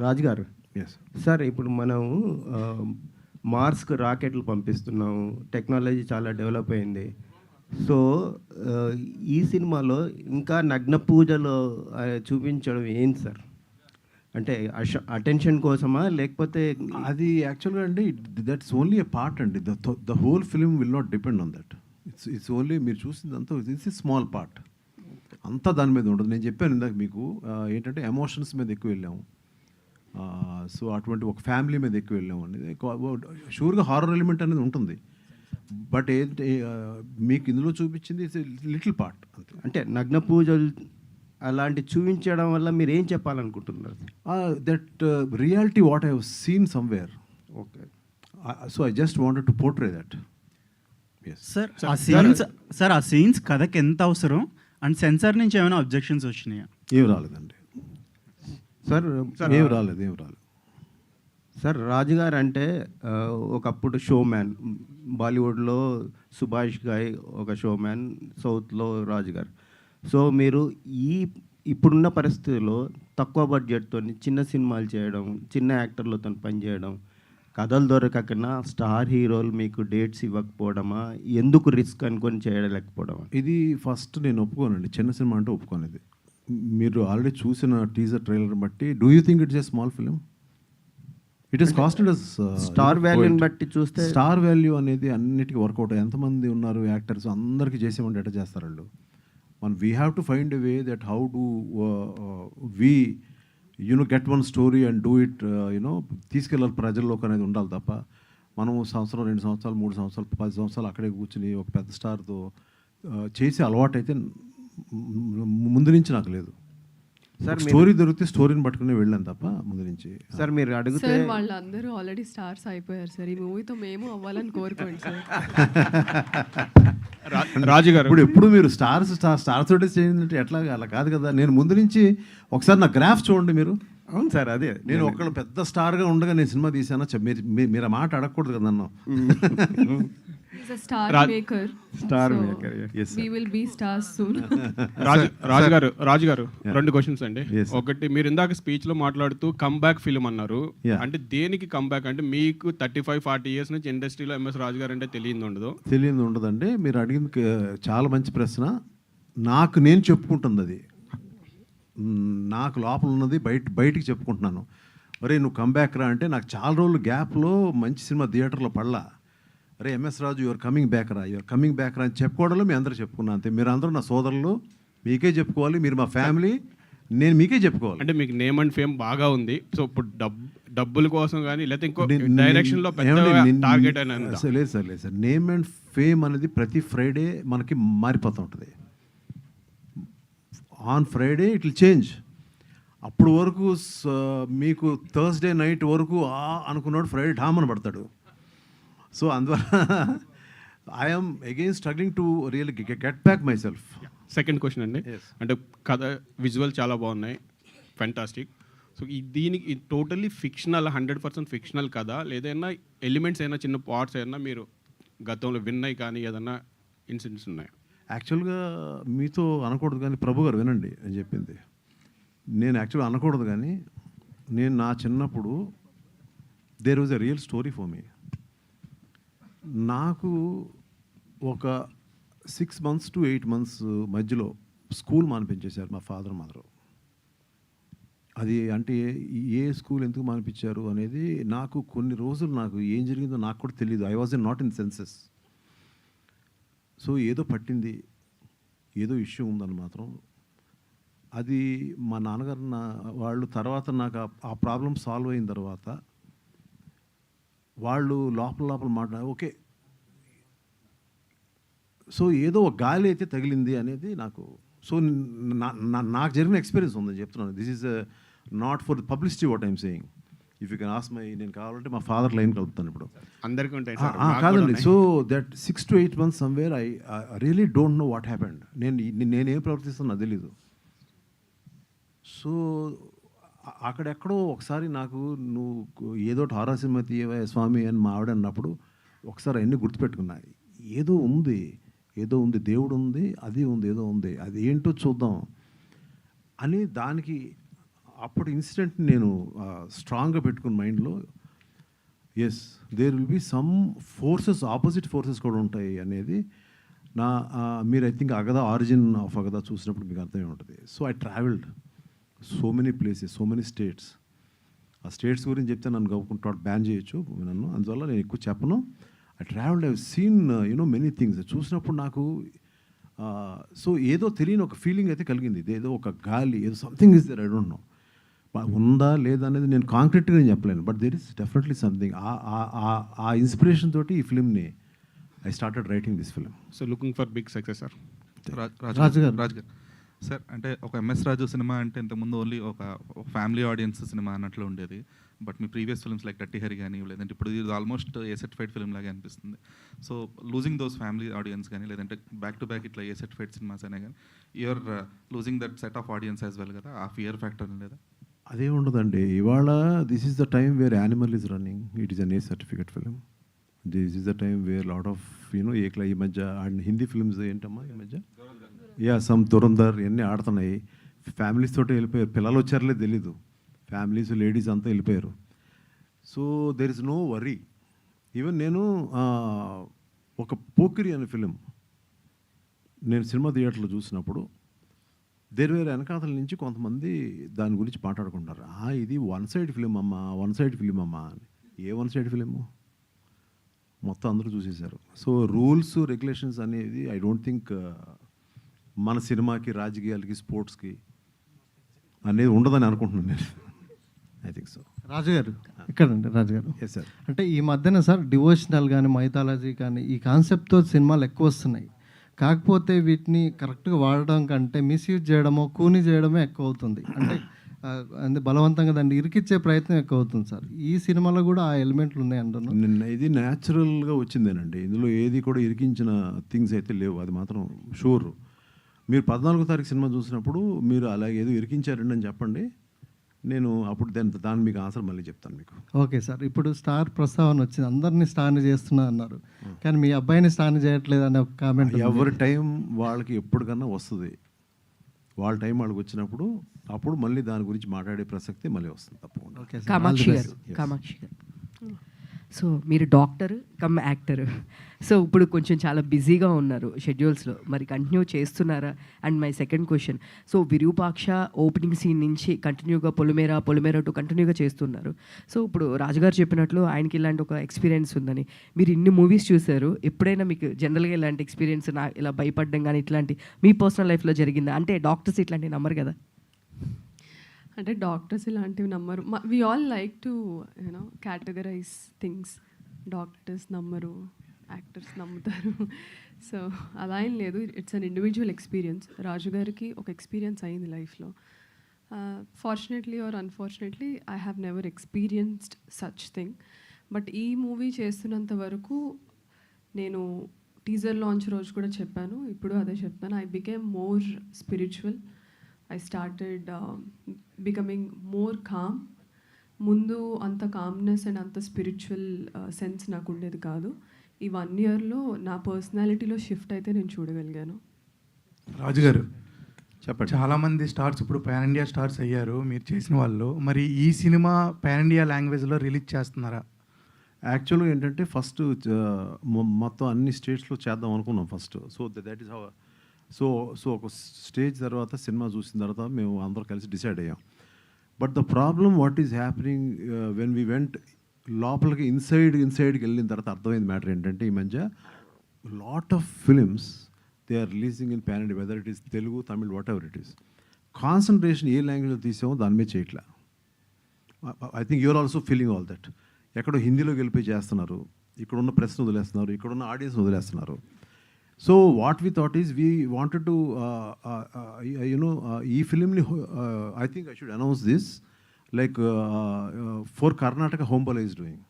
Raju గారు. ఎస్ సార్, ఇప్పుడు మనం మార్స్కి రాకెట్లు పంపిస్తున్నాము, టెక్నాలజీ చాలా డెవలప్ అయింది. సో ఈ సినిమాలో ఇంకా నగ్న పూజలు చూపించడం ఏంటి సార్? అంటే అటెన్షన్ కోసమా, లేకపోతే అది యాక్చువల్గా అండి దట్స్ ఓన్లీ ఎ పార్ట్ అండి. The whole film will not depend on that. It's only మీరు చూసిందంతా ఇట్స్ ఎ స్మాల్ పార్ట్, అంతా దాని మీద ఉండదు. నేను చెప్పాను ఇందాక మీకు ఏంటంటే ఎమోషన్స్ మీద ఎక్కువ వెళ్ళాము. సో అటువంటి ఒక ఫ్యామిలీ మీద ఎక్కువ వెళ్ళాము అనేది. షూర్గా హారర్ ఎలిమెంట్ అనేది ఉంటుంది, బట్ ఏంటి మీకు ఇందులో చూపించింది ఇట్స్ లిటిల్ పార్ట్ అంతే. అంటే నగ్న పూజలు అలాంటి చూపించడం వల్ల మీరు ఏం చెప్పాలనుకుంటున్నారు? That reality what I have seen somewhere. Okay, so I just wanted to portray that. Sir ఆ సీన్స్ కథకి ఎంత అవసరం అండ్ సెన్సార్ నుంచి ఏమైనా అబ్జెక్షన్స్ వచ్చినాయా? ఏం రాలేదండి సార్, ఏం రాలేదు. సార్, రాజుగారు అంటే ఒకప్పుడు షోమ్యాన్, బాలీవుడ్లో సుభాష్ గాయ్ ఒక షోమ్యాన్, సౌత్లో రాజుగారు. సో మీరు ఇప్పుడున్న పరిస్థితుల్లో తక్కువ బడ్జెట్తో చిన్న సినిమాలు చేయడం, చిన్న యాక్టర్లతో పనిచేయడం, కథలు దొరకకన్నా స్టార్ హీరోలు మీకు డేట్స్ ఇవ్వకపోవడమా, ఎందుకు రిస్క్ అనుకొని చేయలేకపోవడమా? ఇది ఫస్ట్ నేను ఒప్పుకోనండి, చిన్న సినిమా అంటే ఒప్పుకోనేది. మీరు ఆల్రెడీ చూసిన టీజర్ ట్రైలర్ బట్టి do you think it's a small film? It is casted as star వాల్యూని బట్టి చూస్తే స్టార్ వాల్యూ అనేది అన్నిటికీ వర్కౌట్. ఎంతమంది ఉన్నారు యాక్టర్స్, అందరికీ చేసేమంటే ఎట్లా చేస్తారు వాళ్ళు? We have to find a way that how do we get one story and do it తీసుకెళ్ళాలి ప్రజల్లోకి అనేది ఉండాలి తప్ప మనం సంవత్సరం 2 సంవత్సరాలు 3 సంవత్సరాలు 10 సంవత్సరాలు అక్కడే కూర్చుని ఒక పెద్ద స్టార్తో చేసే అలవాటు అయితే ముందు నుంచి నాకు లేదు. సార్ స్టోరీ దొరికితే స్టోరీని పట్టుకుని వెళ్ళాను తప్ప ముందు నుంచి. సార్ మీరు అడిగితే సార్ వాళ్ళందరూ ఆల్రెడీ స్టార్స్ అయిపోయారు సార్, ఈ మూవీతో మేము అవ్వాలని కోరుకోండి సార్. రాజు గారు ఇప్పుడు ఎప్పుడు మీరు స్టార్స్ తోటే చేయండి ఎట్లా? అలా కాదు కదా. నేను ముందు నుంచి ఒకసారి నా గ్రాఫ్ చూడండి మీరు. అవును సార్, అదే నేను ఒకళ్ళు పెద్ద స్టార్గా ఉండగా నేను సినిమా తీసాను. మీరు ఆ మాట అడగకూడదు కదా నన్ను. He's a star maker. Star So, maker, yes, sir. we will be stars soon. రాజు గారు Yeah. 2 క్వశ్చన్స్ అండి. Yes, sir. ఒకటి, మీరు ఇందాక స్పీచ్లో మాట్లాడుతూ కమ్బ్యాక్ ఫిల్మ్ అన్నారు. Yeah. అంటే దేనికి కమ్బ్యాక్? అంటే మీకు 35-40 ఇయర్స్ నుంచి ఇండస్ట్రీలో ఎంఎస్ రాజు గారు అంటే తెలియదు ఉండదు. తెలియదు ఉండదండి. మీరు అడిగింది చాలా మంచి ప్రశ్న. నాకు నేను చెప్పుకుంటుంది అది, నాకు లోపల ఉన్నది బయటికి చెప్పుకుంటున్నాను. అరే నువ్వు కంబ్యాక్ రా అంటే నాకు చాలా రోజులు గ్యాప్లో మంచి సినిమా థియేటర్లో పడలా. అరే MS Raju your coming back రా అని చెప్పుకోవడంలో మీ అందరూ చెప్పుకున్నా అంతే. మీరు అందరూ నా సోదరులు, మీకే చెప్పుకోవాలి. మీరు మా ఫ్యామిలీ, నేను మీకే చెప్పుకోవాలి. అంటే మీకు నేమ్ అండ్ ఫేమ్ బాగా ఉంది. సో ఇప్పుడు డబ్బుల కోసం కానీ లేకపోతే ఇంకో డైరెక్షన్లో పెద్ద టార్గెట్ అని ఉందా? లేదు సార్. నేమ్ అండ్ ఫేమ్ అనేది ప్రతి ఫ్రైడే మనకి మారిపోతూ ఉంటుంది. On Friday it will change. అప్పుడు వరకు మీకు థర్స్డే నైట్ వరకు అనుకున్నాడు, ఫ్రైడే ఢామని పడతాడు. సో అందువల్ల I'm again struggling to really get back my self. Second question అండి. అంటే కథ విజువల్ చాలా బాగున్నాయి, ఫెంటాస్టిక్. సో దీనికి టోటల్లీ ఫిక్షనల్, 100% ఫిక్షనల్ కదా, లేదైనా ఎలిమెంట్స్ అయినా చిన్న పార్ట్స్ అయినా మీరు గతంలో విన్నాయి కానీ ఏదన్నా ఇన్సిడెంట్స్ ఉన్నాయి? యాక్చువల్గా మీతో అనకూడదు కానీ ప్రభు గారు వినండి అని చెప్పింది. నేను యాక్చువల్గా అనకూడదు కానీ నేను నా చిన్నప్పుడు there was a real story for me. నాకు ఒక 6 months to 8 months మధ్యలో స్కూల్ మానిపించేశారు మా ఫాదర్ మదర్. అది అంటే ఏ స్కూల్ ఎందుకు మానిపించారు అనేది నాకు కొన్ని రోజులు నాకు ఏం జరిగిందో నాకు కూడా తెలియదు. I was not in senses. So ఏదో పట్టింది, ఏదో ఇష్యూ ఉందని మాత్రం. అది మా నాన్నగారు వాళ్ళు తర్వాత నాకు ఆ ప్రాబ్లం సాల్వ్ అయిన తర్వాత వాళ్ళు లోపల మాట్లాడారు, ఓకే సో ఏదో ఒక గాలి అయితే తగిలింది అనేది నాకు. సో నాకు జరిగిన ఎక్స్పీరియన్స్ ఉందని చెప్తున్నాను. This is not for publicity what I'm saying. If you can ask my, నేను కావాలంటే మా ఫాదర్ లైన్ కలుపుతాను ఇప్పుడు. అందరికీ ఉంటాయి కాదండి. So that 6 to 8 months somewhere I really don't know what happened. నేనేం ప్రవర్తిస్తాను నాకు తెలీదు. సో అక్కడెక్కడో ఒకసారి నాకు నువ్వు ఏదో హారర్ సినిమా తీయవా స్వామి అని మా ఆవిడ అన్నప్పుడు ఒకసారి అన్నీ గుర్తుపెట్టుకున్నా. ఏదో ఉంది, దేవుడు ఉంది, అది ఉంది, ఏదో ఉంది, అది ఏంటో చూద్దాం అని దానికి అప్పుడు ఇన్సిడెంట్ నేను స్ట్రాంగ్గా పెట్టుకున్న మైండ్లో. Yes, there will be some forces, opposite forces కూడా ఉంటాయి అనేది నా మీరు ఐ థింక్ అగదా, ఆరిజిన్ ఆఫ్ అగదా చూసినప్పుడు మీకు అర్థమై ఉంటుంది. So I travelled so many places, so many states. ఆ స్టేట్స్ గురించి చెప్తే నన్ను గవ్వుకుంటాడు, బ్యాన్ చేయొచ్చు నన్ను. అందువల్ల నేను ఎక్కువ చెప్పను. I travelled, I seen many things. చూసినప్పుడు నాకు సో ఏదో తెలియని ఒక ఫీలింగ్ అయితే కలిగింది. ఏదో ఒక గాలి, ఏదో something is there, I don't know ఉందా లేదా అనేది నేను కాంక్రీట్గా నేను చెప్పలేను. But there is definitely something. ఆ ఇన్స్పిరేషన్ తోటి ఈ ఫిల్మ్ని I started writing this film. So looking for big success sir. Raju గారు సార్, అంటే ఒక ఎంఎస్ రాజు సినిమా అంటే ఇంతకుముందు ఓన్లీ ఒక ఫ్యామిలీ ఆడియన్స్ సినిమా అన్నట్లు ఉండేది. But me previous films like dirty Hari కానీ, లేదంటే ఇప్పుడు ఇది ఆల్మోస్ట్ ఏ సర్టిఫైడ్ ఫిల్మ్ లాగే అనిపిస్తుంది. So losing those family audience కానీ, లేదంటే బ్యాక్ టు బ్యాక్ ఇట్లా ఏ సర్టిఫైడ్ సినిమాస్ అయినా కానీ, you're losing that set of audience as well కదా. ఆ ఫియర్ ఫ్యాక్టర్ లేదా? అదే ఉండదండి. ఇవాళ this is the time where Animal is running. It is an A certificate film. This is the time where lot of ఏక్లా ఈ మధ్య Hindi films ఏంటమ్మా ఈ మధ్య సమ్ దురంధర్ ఇవన్నీ ఆడుతున్నాయి. ఫ్యామిలీస్ తోటి వెళ్ళిపోయారు. పిల్లలు వచ్చారులే తెలీదు. ఫ్యామిలీస్, లేడీస్ అంతా వెళ్ళిపోయారు. So there is no worry. Even నేను ఒక పోకిరి అనే ఫిలిం నేను సినిమా థియేటర్లో చూసినప్పుడు వేరు వెనకాతల నుంచి కొంతమంది దాని గురించి మాట్లాడుకుంటారు. ఇది వన్ సైడ్ ఫిలిం అమ్మా అని. ఏ వన్ సైడ్ ఫిలిము? మొత్తం అందరూ చూసేశారు. సో రూల్స్, రెగ్యులేషన్స్ అనేది ఐ డోంట్ థింక్ మన సినిమాకి, రాజకీయాలకి, స్పోర్ట్స్కి అనేది ఉండదని అనుకుంటున్నాను నేను. I think so. రాజుగారు ఇక్కడండి. రాజుగారు, ఎస్ సార్. అంటే ఈ మధ్యన సార్ డివోషనల్ కానీ, మైథాలజీ కానీ ఈ కాన్సెప్ట్తో సినిమాలు ఎక్కువ వస్తున్నాయి. కాకపోతే వీటిని కరెక్ట్గా వాడడం కంటే మిస్యూజ్ చేయడమో, కూని చేయడమే ఎక్కువ అవుతుంది. అంటే బలవంతంగా దాన్ని ఇరికిచ్చే ప్రయత్నం ఎక్కువ అవుతుంది సార్. ఈ సినిమాలో కూడా ఆ ఎలిమెంట్లు ఉన్నాయి అంటున్నాను. ఇది న్యాచురల్గా వచ్చిందేనండి. ఇందులో ఏది కూడా ఇరికించిన థింగ్స్ అయితే లేవు, అది మాత్రం షూర్. మీరు 14వ తారీఖు సినిమా చూసినప్పుడు మీరు అలాగే ఏదో ఇరికించారండి అని చెప్పండి, నేను అప్పుడు దాని మీకు ఆన్సర్ మళ్ళీ చెప్తాను మీకు. Okay sir. ఇప్పుడు స్టార్ ప్రస్తావన వచ్చింది, అందరినీ స్టార్ని చేస్తున్నా అన్నారు, కానీ మీ అబ్బాయిని స్టార్ని చేయట్లేదు అనే ఒక కామెంట్. ఎవరి టైం వాళ్ళకి ఎప్పటికన్నా వస్తుంది, వాళ్ళ టైం వాళ్ళకి వచ్చినప్పుడు అప్పుడు మళ్ళీ దాని గురించి మాట్లాడే ప్రసక్తి మళ్ళీ వస్తుంది తప్పకుండా. కామాక్షి గారు, సో మీరు డాక్టర్ కమ్ యాక్టర్, సో ఇప్పుడు కొంచెం చాలా బిజీగా ఉన్నారు షెడ్యూల్స్లో, మరి కంటిన్యూ చేస్తున్నారా? And my second question, so Virupaksha opening scene నుంచి కంటిన్యూగా పొలిమేర టు కంటిన్యూగా చేస్తున్నారు. సో ఇప్పుడు రాజుగారు చెప్పినట్లు ఆయనకి ఇలాంటి ఒక ఎక్స్పీరియన్స్ ఉందని, మీరు ఇన్ని మూవీస్ చూశారు, ఎప్పుడైనా మీకు జనరల్గా ఇలాంటి ఎక్స్పీరియన్స్ ఇలా భయపడడం కానీ ఇట్లాంటి మీ పర్సనల్ లైఫ్లో జరిగిందా? అంటే డాక్టర్స్ ఇట్లాంటివి నమ్మరు కదా. అంటే డాక్టర్స్ ఇలాంటివి నమ్మరు. We all like to you know categorise things. Doctors నమ్మరు, యాక్టర్స్ నమ్ముతారు. సో అలా ఏం లేదు, it's an individual experience. Raju గారికి ఒక ఎక్స్పీరియన్స్ అయింది లైఫ్లో. Fortunately or unfortunately I have never experienced such thing. But ఈ మూవీ చేస్తున్నంత వరకు, నేను టీజర్ లాంచ్ రోజు కూడా చెప్పాను, ఇప్పుడు అదే చెప్తాను, I became more spiritual. I started becoming more calm. ముందు అంత కామ్నెస్ అండ్ అంత స్పిరిచువల్ సెన్స్ నాకు ఉండేది కాదు. ఈ 1 yearలో నా పర్సనాలిటీలో షిఫ్ట్ అయితే నేను చూడగలిగాను. రాజుగారు చెప్పండి. చాలామంది స్టార్స్ ఇప్పుడు పాన్ ఇండియా స్టార్స్ అయ్యారు మీరు చేసిన వాళ్ళు, మరి ఈ సినిమా పాన్ ఇండియా లాంగ్వేజ్లో రిలీజ్ చేస్తున్నారా? యాక్చువల్గా ఏంటంటే ఫస్ట్ మొత్తం అన్ని స్టేట్స్లో చేద్దాం అనుకున్నాం first. So that is how. So ఒక స్టేజ్ తర్వాత సినిమా చూసిన తర్వాత మేము అందరూ కలిసి డిసైడ్ అయ్యాం. But the problem what is happening when we went లోపలికి ఇన్సైడ్కి వెళ్ళిన తర్వాత అర్థమైంది మ్యాటర్ ఏంటంటే, ఈ మధ్య lot of films they are releasing in pan India, whether it is Telugu, Tamil, whatever it is. Concentration ఏ లాంగ్వేజ్లో తీసామో దాని మీద చేయట్లా. I think you're also feeling all that. ఎక్కడో హిందీలోకి వెళ్ళిపోయి చేస్తున్నారు, ఇక్కడున్న ప్రెస్ను వదిలేస్తున్నారు, ఇక్కడున్న ఆడియన్స్ వదిలేస్తున్నారు. So what we thought is we wanted to ఈ ఫిలింని I think I should announce this like for Karnataka Hombale is doing.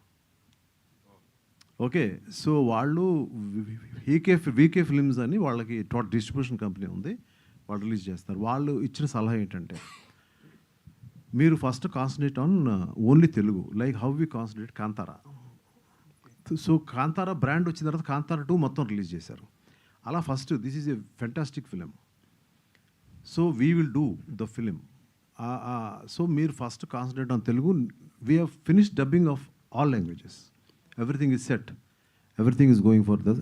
Okay, so వాళ్ళు వీకే ఫిలిమ్స్ అని వాళ్ళకి డిస్ట్రిబ్యూషన్ కంపెనీ ఉంది, వాళ్ళు రిలీజ్ చేస్తారు. వాళ్ళు ఇచ్చిన సలహా ఏంటంటే, మీరు first concentrate on only Telugu, like how we concentrate Kantara. So Kantara brand వచ్చిన తర్వాత కాంతారా 2 మొత్తం రిలీజ్ చేశారు. అలా first this is a fantastic film, so we will do the film. So మీరు first concentrate on Telugu. We have finished dubbing of all languages, everything is set, everything is going for the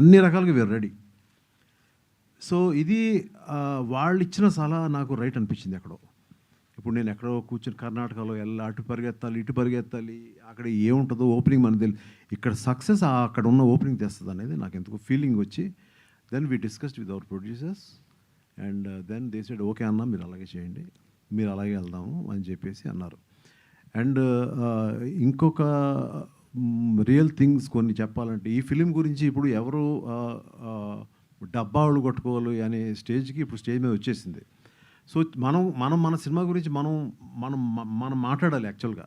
అన్ని రకాలుగా we are ready. So ఇది వాళ్ళు ఇచ్చిన సలహా నాకు right అనిపించింది ఎక్కడో. ఇప్పుడు నేను ఎక్కడో కూర్చొని కర్ణాటకలో అటు పరిగెత్తాలి, ఇటు పరిగెత్తాలి, అక్కడ ఏముంటుందో ఓపెనింగ్ మనకు తెలియదు. ఇక్కడ సక్సెస్ అక్కడ ఉన్న ఓపెనింగ్ తెస్తుంది అనేది నాకు ఎందుకు ఫీలింగ్ వచ్చి, then we discussed with our producers and then they said okay అన్న, మీరు అలాగే చేయండి, మీరు అలాగే వెళ్దాము అని చెప్పేసి అన్నారు. అండ్ ఇంకొక రియల్ థింగ్స్ కొన్ని చెప్పాలంటే, ఈ ఫిలిం గురించి ఇప్పుడు ఎవరు డబ్బాలు కొట్టుకోవాలి అనే స్టేజ్కి ఇప్పుడు స్టేజ్ మీద వచ్చేసింది. సో మనం మన సినిమా గురించి మనం మాట్లాడాలి యాక్చువల్గా.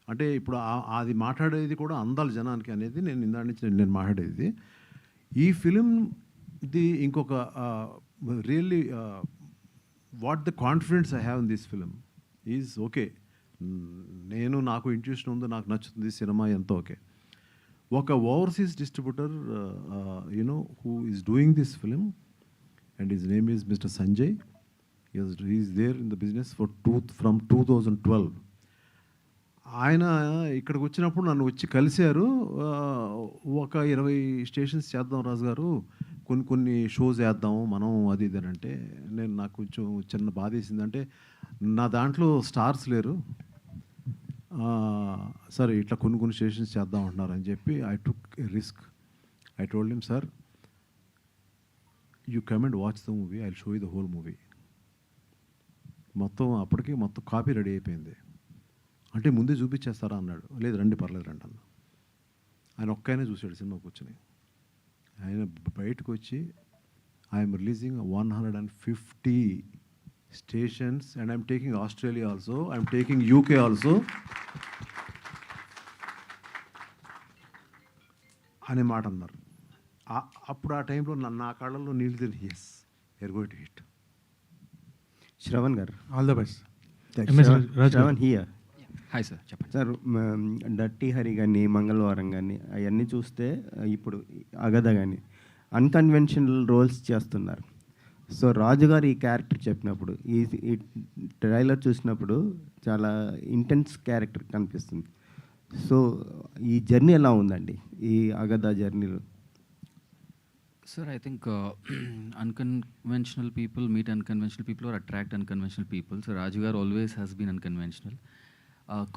అంటే ఇప్పుడు అది మాట్లాడేది కూడా అందాలి జనానికి అనేది నేను ఇందాక నుంచి నేను మాట్లాడేది. ఈ ఫిలింది ఇంకొక really what the confidence I have in this film is okay. నాకు ఇంట్యూషన్ ఉంది, నాకు నచ్చుతుంది సినిమా, ఎంతో ఓకే. ఒక overseas distributor who is doing this film and his name is mister Sanjay. He is there in the business from 2012. ఆయన ఇక్కడికి వచ్చినప్పుడు నన్ను వచ్చి కలిశారు. ఒక 20 స్టేషన్స్ చేద్దాం రాజు గారు, కొన్ని షోస్ వేద్దాము మనం, అది ఇది అంటే నాకు కొంచెం చిన్న బాధ వేసిందంటే, నా దాంట్లో స్టార్స్ లేరు, సరే ఇట్లా కొన్ని స్టేషన్స్ చేద్దాం అంటున్నారు అని చెప్పి I took a risk. I told him, sir you come and watch the movie, I will show you the whole movie. అప్పటికి మొత్తం కాపీ రెడీ అయిపోయింది. అంటే ముందే చూపించేస్తారా అన్నాడు. లేదు రండి, పర్లేదు రండి అన్న. ఆయన ఒక్కనే చూశాడు సినిమా కూర్చొని. ఆయన బయటకు వచ్చి, I'm releasing 150 stations and I'm taking Australia also, I'm taking UK also అనే మాట అన్నారు. అప్పుడు ఆ టైంలో నా కళ్ళల్లో నీళ్ళు తిరిగి, yes you're going to hit. Sravan గారు, all the best. Sravan here. Hi sir, చెప్పండి సార్. డర్టీ హరి కానీ మంగళవారం కానీ అవన్నీ చూస్తే ఇప్పుడు అగద కానీ అన్కన్వెన్షనల్ రోల్స్ చేస్తున్నారు. సో రాజుగారు ఈ క్యారెక్టర్ చెప్పినప్పుడు ఈ ట్రైలర్ చూసినప్పుడు చాలా ఇంటెన్స్ క్యారెక్టర్ కనిపిస్తుంది. సో ఈ జర్నీ ఎలా ఉందండి, ఈ అగద జర్నీలో? Sir, I think unconventional people meet unconventional people or attract unconventional people. So Raju garu always has been unconventional.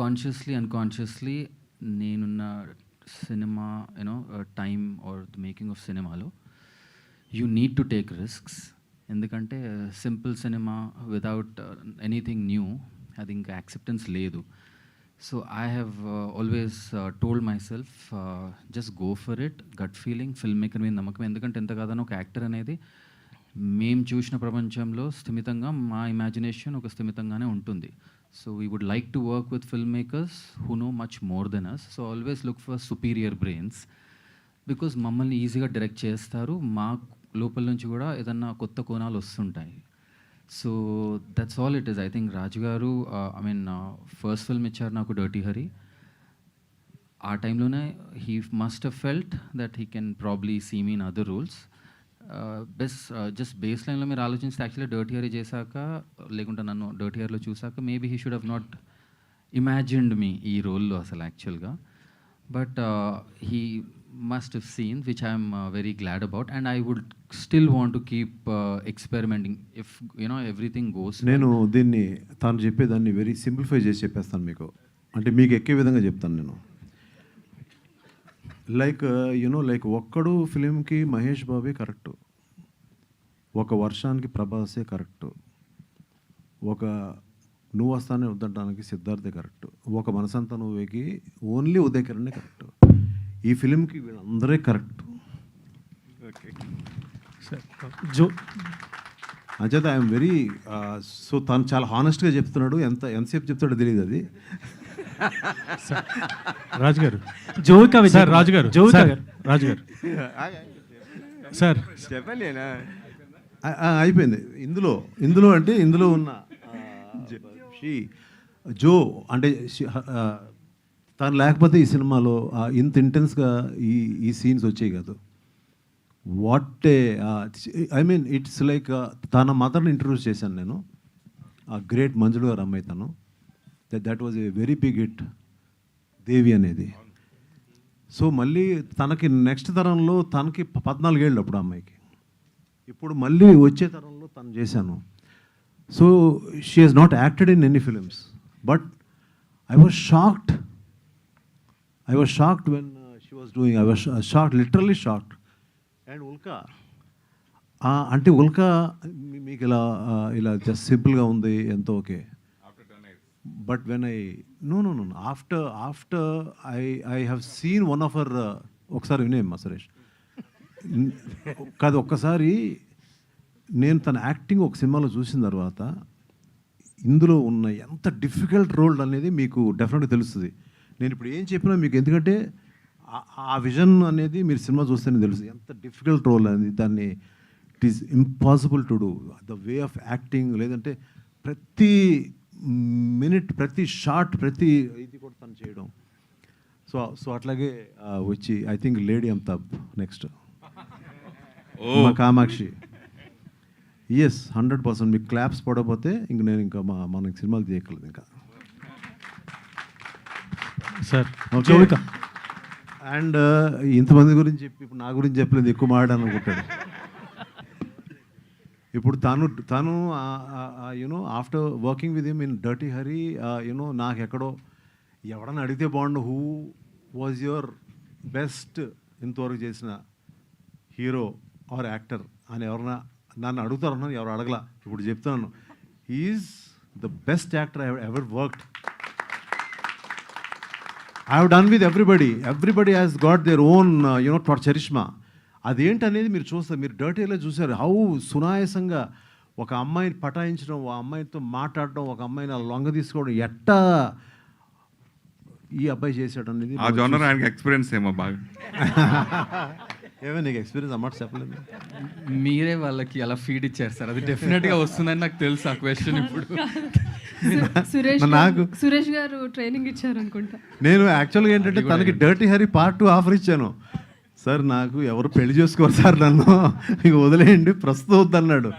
Consciously, unconsciously, neenunna cinema, time or the making of cinema lo, you need to take risks. Endukante simple cinema without anything new, I think acceptance ledu. So I have always told myself, just go for it, gut feeling, filmmaker మీద నమ్మకం. ఎందుకంటే ఎంత కాదని ఒక actor అనేది మేము చూసిన ప్రపంచంలో స్థిమితంగా మా ఇమాజినేషన్ ఒక స్థిమితంగానే ఉంటుంది. So we would like to work with film makers who know much more than us. So always look for superior brains, because మమ్మల్ని ఈజీగా డైరెక్ట్ చేస్తారు. మా లోపల నుంచి కూడా ఏదన్నా కొత్త కోణాలు వస్తుంటాయి. So that's all it is. I think Raju గారు ఫస్ట్ ఫిల్మ్ ఇచ్చారు నాకు, డర్టీ హరి. ఆ టైంలోనే he must have felt that he can probably see me in other roles. Just base లైన్లో మీరు ఆలోచిస్తే యాక్చువల్లీ డర్టీ హరి చేశాక, లేకుంటే నన్ను డర్టీ హరిలో చూసాక maybe he should have not imagined me ఈ రోల్లో అసలు యాక్చువల్గా. But he must have seen, which I am very glad about, and I would still want to keep experimenting if everything goes well. నేను దీన్ని తాను చెప్పేదాన్ని వెరీ సింప్లిఫై చేసి చెప్పేస్తాను మీకు, అంటే మీకు ఎక్కే విధంగా చెప్తాను నేను. లైక్ ఒక్కడు ఫిలింకి మహేష్ బాబే కరెక్టు, ఒక వర్షానికి ప్రభాసే కరెక్టు, ఒక నువ్వు వస్తానే వద్దడానికి సిద్ధార్థే కరెక్టు, ఒక మనసంతా నువ్వేకి ఓన్లీ ఉదయ్ కిరణే కరెక్టు. ఈ ఫిలింకి వీళ్ళందరే కరెక్ట్. అంచేత ఐఎమ్ వెరీ సో తను చాలా హానెస్ట్గా చెప్తున్నాడు. ఎంతసేపు చెప్తాడో తెలియదు అది. రాజుగారు సార్, రాజుగారు సార్ అయిపోయింది. ఇందులో అంటే ఇందులో ఉన్న జో అంటే తను లేకపోతే ఈ సినిమాలో ఇంత ఇంటెన్స్గా ఈ సీన్స్ వచ్చాయి కాదు. What I mean it's like తన మదర్ని ఇంట్రడ్యూస్ చేశాను నేను, ఆ గ్రేట్ మంజుడు గారు అమ్మాయి తను. That was a very big hit Devi అనేది. సో మళ్ళీ తనకి నెక్స్ట్ తరంలో తనకి 14 ఏళ్ళు అప్పుడు అమ్మాయికి, ఇప్పుడు మళ్ళీ వచ్చే తరంలో తను చేశాను. So she has not acted in any films, but I was shocked when she was doing. I was shocked, literally shocked. And ఉల్కా అంటే ఉల్కా మీకు ఇలా జస్ట్ సింపుల్గా ఉంది, ఎంతో okay. But when no after I have seen one of our, ఒకసారి వినేమ్మా సురేష్ కాదు, ఒక్కసారి నేను తన యాక్టింగ్ ఒక సినిమాలో చూసిన తర్వాత ఇందులో ఉన్న ఎంత డిఫికల్ట్ రోల్ అనేది మీకు డెఫినెట్గా తెలుస్తుంది. నేను ఇప్పుడు ఏం చెప్పినా మీకు, ఎందుకంటే ఆ విజన్ అనేది మీరు సినిమా చూస్తేనే తెలుసు ఎంత డిఫికల్ట్ రోల్ అనేది. దాన్ని it is impossible to do. The way of acting, లేదంటే ప్రతి మినిట్, ప్రతి షాట్, ప్రతి ఇది కూడా తను చేయడం. సో అట్లాగే వచ్చి I think lady Amitabh next మా కామాక్షి. ఎస్ 100%. మీకు క్లాప్స్ పడకపోతే ఇంక నేను ఇంకా మనకి సినిమాలు తీయగలదు ఇంకా. సార్ అండ్ ఇంతమంది గురించి చెప్పి ఇప్పుడు నా గురించి చెప్పలేదు, ఎక్కువ మాట్లాడాను అనుకుంటాడు. ఇప్పుడు తను after working with him in dirty Hari, నాకు ఎక్కడో ఎవడన్నా అడిగితే బాగుండు, హూ వాజ్ యువర్ బెస్ట్ ఇంతవరకు చేసిన హీరో ఆర్ యాక్టర్ అని ఎవరన్నా నన్ను అడుగుతారన్నా, ఎవరు అడగలా. ఇప్పుడు చెప్తున్నాను, he is the best actor I ever worked. I have done with everybody. Everybody has got their own, charisma. అదేంటనేది మీరు చూస్తారు. మీరు డర్టీలో చూసారు హౌ సునాయాసంగా ఒక అమ్మాయిని పటాయించడం, ఆ అమ్మాయితో మాట్లాడడం, ఒక అమ్మాయిని లొంగ తీసుకోవడం ఎట్టా ఈ అబ్బాయి చేశాడు అనేది ఎక్స్పీరియన్స్ ఏమో బాగా. ఏమో నీకు ఎక్స్పీరియన్స్ అన్నమాట చెప్పలేదు. మీరే వాళ్ళకి అలా ఫీడ్ ఇచ్చారు సార్, అది డెఫినెట్గా వస్తుందని నాకు తెలుసు ఆ క్వశ్చన్ ఇప్పుడు. సురేష్ గారు ట్రైనింగ్ ఇచ్చారు అనుకుంటా. నేను యాక్చువల్గా ఏంటంటే తనకి డర్టీ హరీ పార్ట్ 2 ఆఫర్ ఇచ్చాను. సార్ నాకు ఎవరు పెళ్లి చేసుకోరు సార్, నన్ను ఇక వదిలేయండి ప్రస్తుతం వద్దన్నాడు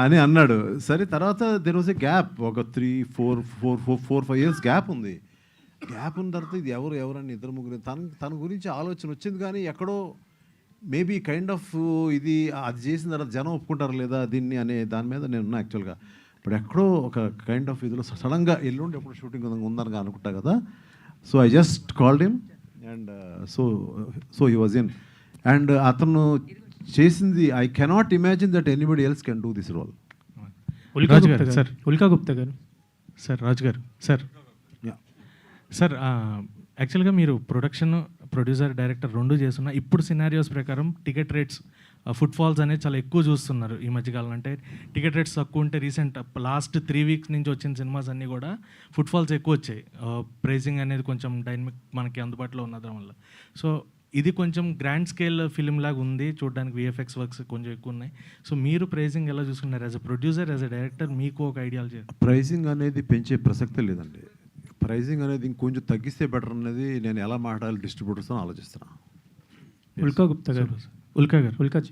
అని అన్నాడు. సరే తర్వాత దెర్ వాజ్ ఎ గ్యాప్, ఒక 3-4 ఇయర్స్ గ్యాప్ ఉంది. గ్యాప్ ఉన్న తర్వాత ఇది ఎవరని 2-3 తన గురించి ఆలోచన వచ్చింది, కానీ ఎక్కడో మేబీ కైండ్ ఆఫ్ ఇది అది చేసిన తర్వాత జనం ఒప్పుకుంటారు లేదా దీన్ని అనే దాని మీద నేను ఉన్నా యాక్చువల్గా. ఇప్పుడు ఎక్కడో ఒక కైండ్ ఆఫ్ ఇదిలో సడన్గా ఎల్లుండి ఎప్పుడు షూటింగ్ ఉందని అనుకుంటా కదా. So I just called him and so he was in. And అతను చేసింది I cannot imagine that anybody else can do this role. Ulka Gupta గారు సార్, రాజు గారు సార్, సార్ యాక్చువల్గా మీరు ప్రొడక్షన్, ప్రొడ్యూసర్, డైరెక్టర్ 2 చేస్తున్నా. ఇప్పుడు సినారియోస్ ప్రకారం టికెట్ రేట్స్, ఫుట్ఫాల్స్ అనేది చాలా ఎక్కువ చూస్తున్నారు ఈ మధ్యకాలం. అంటే టికెట్ రేట్స్ తక్కువ ఉంటే రీసెంట్ లాస్ట్ 3 వీక్స్ నుంచి వచ్చిన సినిమాస్ అన్నీ కూడా ఫుట్ఫాల్స్ ఎక్కువ వచ్చాయి. ప్రైసింగ్ అనేది కొంచెం డైనమిక్ మనకి అందుబాటులో ఉన్నదాని వల్ల. సో ఇది కొంచెం గ్రాండ్ స్కేల్ ఫిలిం లాగా ఉంది చూడడానికి, విఎఫ్ఎక్స్ వర్క్స్ కొంచెం ఎక్కువ ఉన్నాయి. సో మీరు ప్రైసింగ్ ఎలా చూసుకున్నారు as a producer, as a director? మీకు ఒక ఐడియాలజీ. ప్రైసింగ్ అనేది పెంచే ప్రసక్తే లేదండి. ప్రైసింగ్ అనేది ఇంకొంచెం తగ్గిస్తే బెటర్ అనేది నేను ఎలా మాట్లాడాలి డిస్ట్రిబ్యూటర్స్ అని ఆలోచిస్తున్నాను. ఉల్కా గుప్తా గారు, ఉల్కాజీ.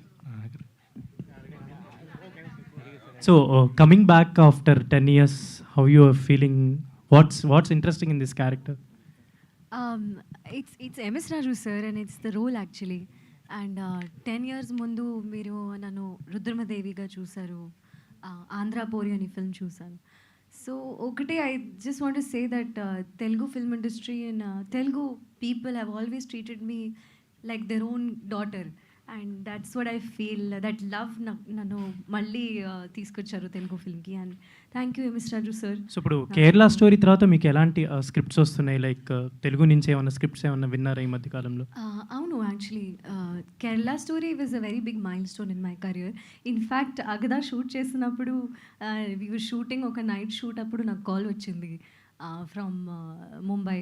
So coming back after 10 years, how you are feeling? What's interesting in this character? It's MS Raju sir, and it's the role actually. And 10 years ముందు మీరు నన్ను రుద్రమదేవిగా చూసారు, ఆంధ్ర పోరి అని ఫిల్మ్ చూసాను. సో ఒకటే I just want to say that Telugu film industry and Telugu people have always treated me like their own daughter, and that's what I feel. That love నన్ను మళ్ళీ తీసుకొచ్చారు తెలుగు ఫిల్మ్కి, and thank you MS Raju sir. So ఇప్పుడు Kerala story తర్వాత మీకు ఎలాంటి scripts వస్తున్నాయి? లైక్ తెలుగు నుంచి ఏమైనా స్క్రిప్ట్స్ ఏమైనా విన్నారా ఈ మధ్య కాలంలో? అవును, actually Kerala story was a very big milestone in my career. In fact Agada shoot చేసినప్పుడు వీ వర్ షూటింగ్, ఒక నైట్ షూట్ అప్పుడు నాకు కాల్ వచ్చింది from Mumbai.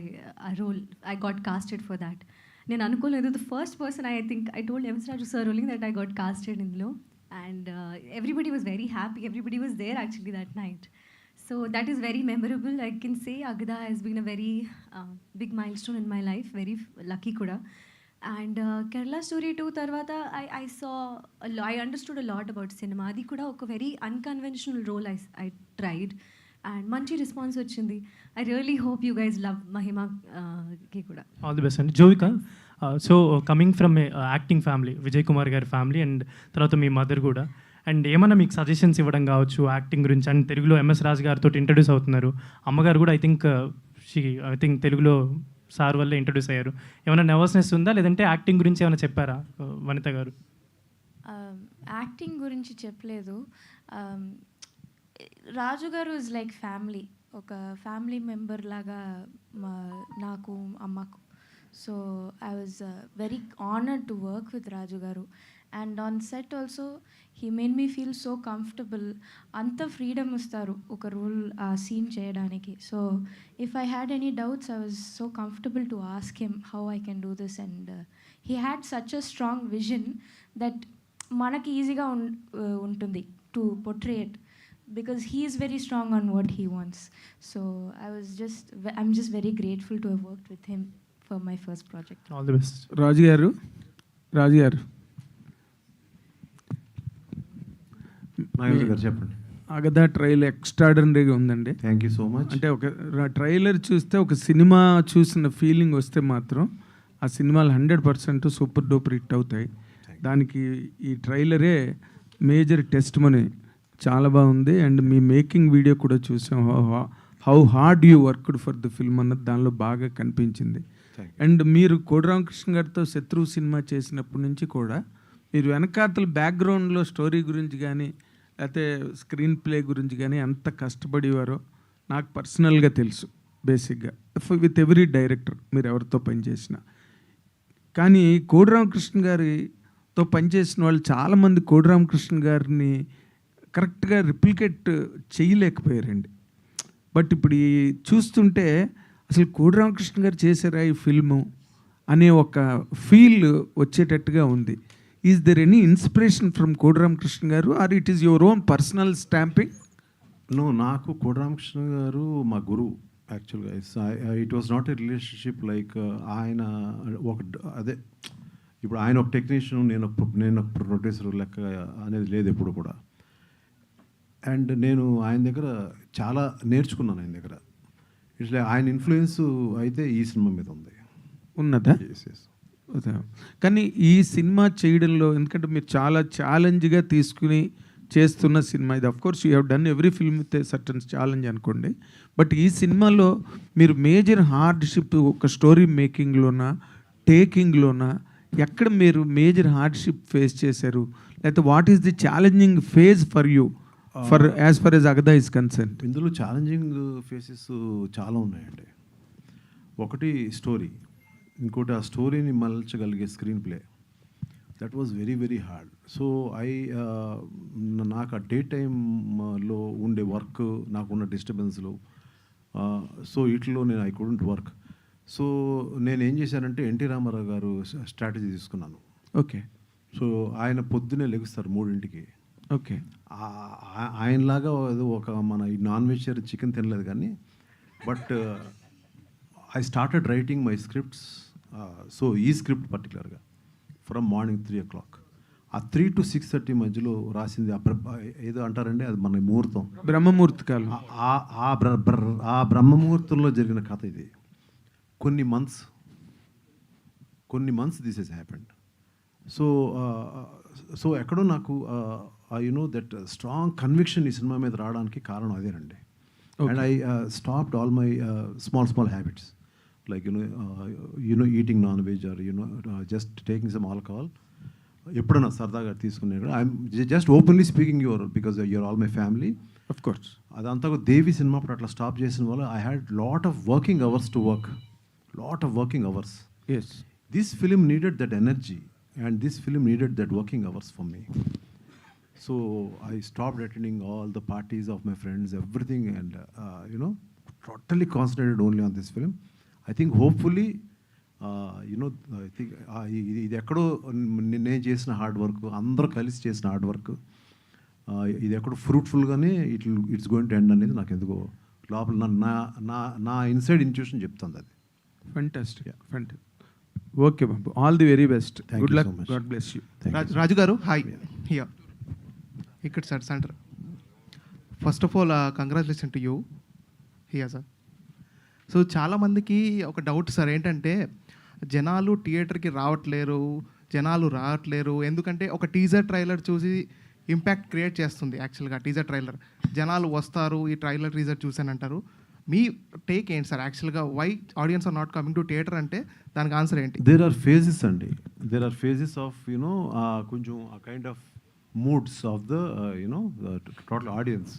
Role I got casted for that. నేను అనుకోలేదు. The first person I told MS Raju sir only that I got casted ఇందులో, and everybody was very happy. Everybody was there actually that night. So that is very memorable. I can say Agada has been a very big milestone in my life. Very lucky kuda. And Kerala Story 2 tarvata I saw I understood a lot about cinema. Adi kuda oka very unconventional role I tried, and manchi response vachindi. I really hope you guys love Mahima ki kuda. All the best. And Jovika, so coming from A acting family, Vijay Kumar గారి family, and తర్వాత మీ mother కూడా, and ఏమైనా మీకు suggestions ఇవ్వడం కావచ్చు acting గురించి? And తెలుగులో MS రాజు గారితో ఇంట్రడ్యూస్ అవుతున్నారు. అమ్మగారు కూడా ఐ థింక్ తెలుగులో సార్ వల్లే ఇంట్రడ్యూస్ అయ్యారు. ఏమైనా నర్వస్నెస్ ఉందా, లేదంటే యాక్టింగ్ గురించి ఏమైనా చెప్పారా వనిత గారు? యాక్టింగ్ గురించి చెప్పలేదు. రాజు గారు ఇస్ లైక్ ఫ్యామిలీ, ఒక ఫ్యామిలీ మెంబర్ లాగా నాకు, అమ్మకు. So I was very honored to work with Raju Garu, and on set also he made me feel so comfortable. Anta freedom istaru oka role scene cheyadaniki. So if I had any doubts, I was so comfortable to ask him how I can do this, and he had such a strong vision that manaki easy ga untundi to portray it, because he is very strong on what he wants. So I'm just very grateful to have worked with him for my first project. All the best. రాజు గారు చెప్పండి. అగదా trailer ఎక్స్ట్రాడనరీగా ఉందండి. Thank you so much. అంటే ఒక trailer చూస్తే ఒక cinema చూసిన feeling వస్తే మాత్రం ఆ సినిమాలు 100% సూపర్ డూపర్ హిట్ అవుతాయి. దానికి ఈ ట్రైలరే మేజర్ టెస్ట్ మనీ. చాలా బాగుంది. అండ్ మీ మేకింగ్ వీడియో కూడా చూసాం. How hard you worked for the film అన్నది దానిలో బాగా కనిపించింది. అండ్ మీరు కోడి రామకృష్ణ గారితో శత్రువు సినిమా చేసినప్పటి నుంచి కూడా మీరు వెనకాతల బ్యాక్గ్రౌండ్లో స్టోరీ గురించి కానీ లేకపోతే స్క్రీన్ ప్లే గురించి కానీ ఎంత కష్టపడేవారో నాకు పర్సనల్గా తెలుసు. బేసిక్గా విత్ ఎవ్రీ డైరెక్టర్ మీరు ఎవరితో పనిచేసినా. కానీ కోడి రామకృష్ణ గారితో పనిచేసిన వాళ్ళు చాలామంది కోడి రామకృష్ణ గారిని కరెక్ట్గా రిప్లికేట్ చేయలేకపోయారండి. బట్ ఇప్పుడు చూస్తుంటే అసలు కోడి రామకృష్ణ గారు చేశారా ఈ ఫిల్ము అనే ఒక ఫీల్ వచ్చేటట్టుగా ఉంది. Is there any inspiration from Kodi Ramakrishna గారు or it is your own personal stamping? నాకు కోడి రామకృష్ణ గారు మా గురువు యాక్చువల్గా. It was not a relationship like ఆయన ఒక అదే ఇప్పుడు ఆయన ఒక టెక్నీషియన్, నేను ఒక ప్రొడ్యూసర్ లెక్క అనేది లేదు ఎప్పుడు కూడా. అండ్ నేను ఆయన దగ్గర చాలా నేర్చుకున్నాను ఆయన దగ్గర. ఇట్లా ఆయన ఇన్ఫ్లుయెన్స్ అయితే ఈ సినిమా మీద ఉంది. ఉన్నదా? కానీ ఈ సినిమా చేయడంలో, ఎందుకంటే మీరు చాలా ఛాలెంజ్గా తీసుకుని చేస్తున్న సినిమా ఇది. Of course you have done every film with certain challenge అనుకోండి. బట్ ఈ సినిమాలో మీరు మేజర్ హార్డ్షిప్ ఒక స్టోరీ మేకింగ్లోనా, టేకింగ్లోనా, ఎక్కడ మీరు మేజర్ హార్డ్షిప్ ఫేస్ చేశారు? లేకపోతే what is the challenging phase for you for as far as Agada is concern? ఇందులో ఛాలెంజింగ్ ఫేసెస్ చాలా ఉన్నాయండి. ఒకటి స్టోరీ, ఇంకోటి ఆ స్టోరీని మలచగలిగే screenplay. That was very very hard. So నాకు ఆ డే టైంలో ఉండే వర్క్, నాకున్న డిస్టర్బెన్స్లు, సో వీటిలో నేను ఐ కుడెంట్ వర్క్. సో నేను ఏం చేశానంటే ఎన్టీ రామారావు గారు స్ట్రాటజీ తీసుకున్నాను. ఓకే. సో ఆయన పొద్దునే లెగుస్తారు 3ంటికి. ఓకే. ఆయనలాగా ఒక మన ఈ నాన్ వెజిటేరియన్ చికెన్ తినలేదు కానీ, but I started writing my scripts. So ఈ స్క్రిప్ట్ పర్టికులర్గా ఫ్రమ్ మార్నింగ్ 3 o'clock, ఆ 3 to 6:30 మధ్యలో రాసింది. ఏదో అంటారండి, అది మన ముహూర్తం, బ్రహ్మముహూర్త కాలం. ఆ బ్రహ్మముహూర్తంలో జరిగిన కథ ఇది. కొన్ని months this has happened. So ఎక్కడో నాకు దట్ స్ట్రాంగ్ కన్విక్షన్ ఈ సినిమా మీద రావడానికి కారణం అదేనండి. And I stopped all my small habits like eating non veg or just taking some alcohol. ఎప్పుడన్నా సరదాగా తీసుకునేది. I'm just openly speaking because you're all my family. Of course. అదంతా దేవి సినిమా అప్పుడు అట్లా స్టాప్ చేసిన వల్ల I had lot of working hours to work. Lot of working hours. Yes. This film needed that energy and this film needed that working hours for me. So I stopped attending all the parties of my friends, everything, and totally concentrated only on this film. I think hopefully, I think ఇది ఎక్కడో నేను చేసిన hard work, అందరూ కలిసి చేసిన hard work, ఇది ఎక్కడో ఫ్రూట్ఫుల్గానే it's going to end అనేది నాకు ఎందుకో లోపల నా ఇన్సైడ్ ఇంట్యూషన్ చెప్తుంది అది. Fantastic. ఓకే బాబు, all the very best. Good luck. God bless you. Raju గారు హాయ్. హియర్ ఇక్కడ sir centre. First of all congratulation to you here sir. So చాలామందికి ఒక డౌట్ సార్ ఏంటంటే, జనాలు థియేటర్కి రావట్లేరు ఎందుకంటే ఒక టీజర్ ట్రైలర్ చూసి ఇంపాక్ట్ క్రియేట్ చేస్తుంది. యాక్చువల్గా టీజర్ ట్రైలర్ జనాలు వస్తారు, ఈ ట్రైలర్ టీజర్ చూసానంటారు. మీ టేక్ ఏంటి సార్? యాక్చువల్గా why audience are not coming to theatre అంటే దానికి ఆన్సర్ ఏంటి? దేర్ ఆర్ ఫేజెస్ అండి. దేర్ ఆర్ ఫేజెస్ ఆఫ్ కొంచెం ఆ kind of moods of the total audience.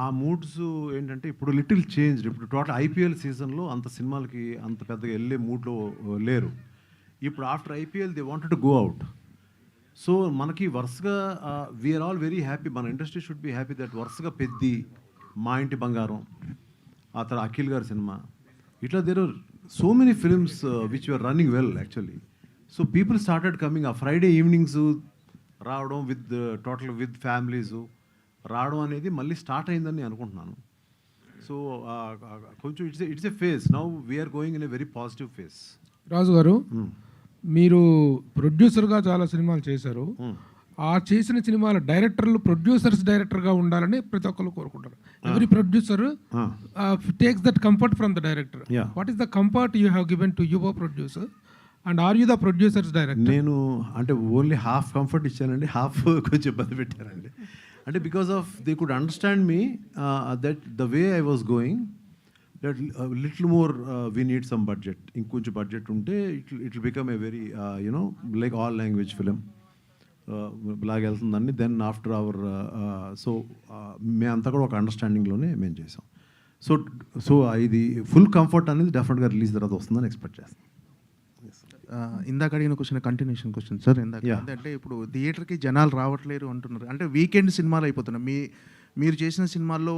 ఆ మూడ్స్ ఏంటంటే ఇప్పుడు లిటిల్ చేంజ్. ఇప్పుడు టోటల్ ఐపీఎల్ సీజన్లో అంత సినిమాలకి అంత పెద్దగా వెళ్ళే మూడ్లో లేరు. ఇప్పుడు after IPL they wanted to go out. So మనకి వరుసగా వీఆర్ ఆల్ వెరీ హ్యాపీ. మన industry should be happy that వరుసగా పెద్ది, మా ఇంటి బంగారం, ఆ తర్వాత అఖిల్ గారి సినిమా, ఇట్లా there are so many films which you're running well actually. So people started coming. ఆ ఫ్రైడే ఈవినింగ్స్ రావడం విత్ ఫ్యామిలీస్ రావడం అనేది మళ్ళీ స్టార్ట్ అయిందని నేను అనుకుంటున్నాను. సో కొంచెం it's a phase. Now we're going in a very positive phase. Raju గారు, మీరు ప్రొడ్యూసర్గా చాలా సినిమాలు చేశారు. ఆ చేసిన సినిమాల డైరెక్టర్లు డైరెక్టర్గా ఉండాలని ప్రతి ఒక్కరు కోరుకుంటారు. Every producer takes that comfort from the director. What is the comfort you have given to your producer and are you the producers director? నేను అంటే ఓన్లీ హాఫ్ కంఫర్ట్ ఇచ్చానండి, హాఫ్ కొంచెం ఇబ్బంది పెట్టానండి. అంటే because of they could understand me that the way I was going, that little more we need some budget. ఇంకొంచెం budget ఉంటే it will become a very like all language film లాగా వెళ్తుందండి. Then after our మేమంతా కూడా ఒక అండర్స్టాండింగ్లోనే మేము చేసాం. So ఇది ఫుల్ కంఫర్ట్ అనేది డెఫినెట్గా రిలీజ్ తర్వాత వస్తుందని ఎక్స్పెక్ట్ చేస్తాం. ఇందాక అడిగిన క్వశ్చన్ కంటిన్యూషన్ క్వశ్చన్ సార్. ఇందాక అంటే ఇప్పుడు థియేటర్కి జనాలు రావట్లేరు అంటున్నారు, అంటే వీకెండ్ సినిమాలు అయిపోతున్నాయి. మీరు చేసిన సినిమాల్లో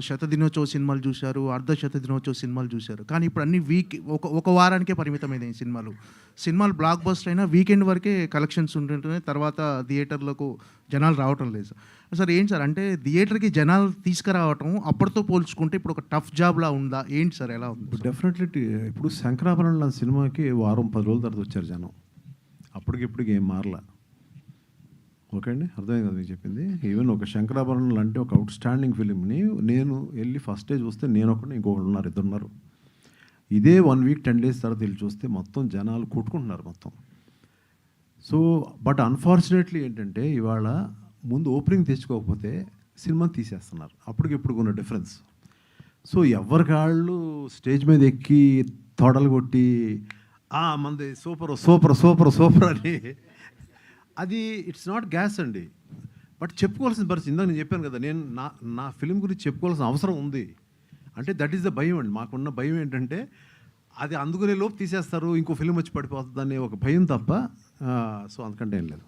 శతదినోత్సవ సినిమాలు చూశారు, అర్ధ శతదినోత్సవ సినిమాలు చూశారు. కానీ ఇప్పుడు అన్ని ఒక వారానికే పరిమితమైనవి సినిమాలు బ్లాక్ బస్టర్ అయినా వీకెండ్ వరకే కలెక్షన్స్ ఉంటుంటున్నాయి. తర్వాత థియేటర్లకు జనాలు రావటం లేదు సార్. ఏంటి సార్ అంటే థియేటర్కి జనాలు తీసుకురావటం అప్పటితో పోల్చుకుంటే ఇప్పుడు ఒక టఫ్ జాబ్లా ఉందా ఏంటి సార్, ఎలా ఉంది? డెఫినెట్లీ ఇప్పుడు శంకరాభరణం లాంటి సినిమాకి వారం 10 రోజుల తర్వాత వచ్చారు జనం. అప్పటికిప్పటికి ఏం మారలా. ఓకే అండి, అర్థమైంది కదా మీకు చెప్పింది. ఈవెన్ ఒక శంకరాభరణం లాంటి ఒక అవుట్ స్టాండింగ్ ఫిలింని నేను వెళ్ళి ఫస్ట్ డే చూస్తే నేను ఒకటి ఇంకొకటి ఉన్నారు, 2 ఉన్నారు. ఇదే 1 వీక్ 10 డేస్ తర్వాత వెళ్ళి చూస్తే మొత్తం జనాలు కొట్టుకుంటున్నారు మొత్తం. సో బట్ అన్ఫార్చునేట్లీ ఏంటంటే ఇవాళ ముందు ఓపెనింగ్ తెచ్చుకోకపోతే సినిమా తీసేస్తున్నారు. అప్పటికిప్పుడు ఉన్న డిఫరెన్స్. సో ఎవరికాళ్ళు స్టేజ్ మీద ఎక్కి తోడలు కొట్టి మంది సూపర్ సూపర్ సూపర్ సూపర్ అని అది ఇట్స్ నాట్ గ్యాస్ అండి. బట్ చెప్పుకోవాల్సిన పరిస్థితి ఇందాక నేను చెప్పాను కదా, నేను నా ఫిలిం గురించి చెప్పుకోవాల్సిన అవసరం ఉంది. అంటే దట్ ఈస్ ద భయం అండి. మాకున్న భయం ఏంటంటే అది అందుకునే లోపు తీసేస్తారు, ఇంకో ఫిలిం వచ్చి పడిపోతుంది అనే ఒక భయం తప్ప. సో అందుకంటే ఏం లేదు.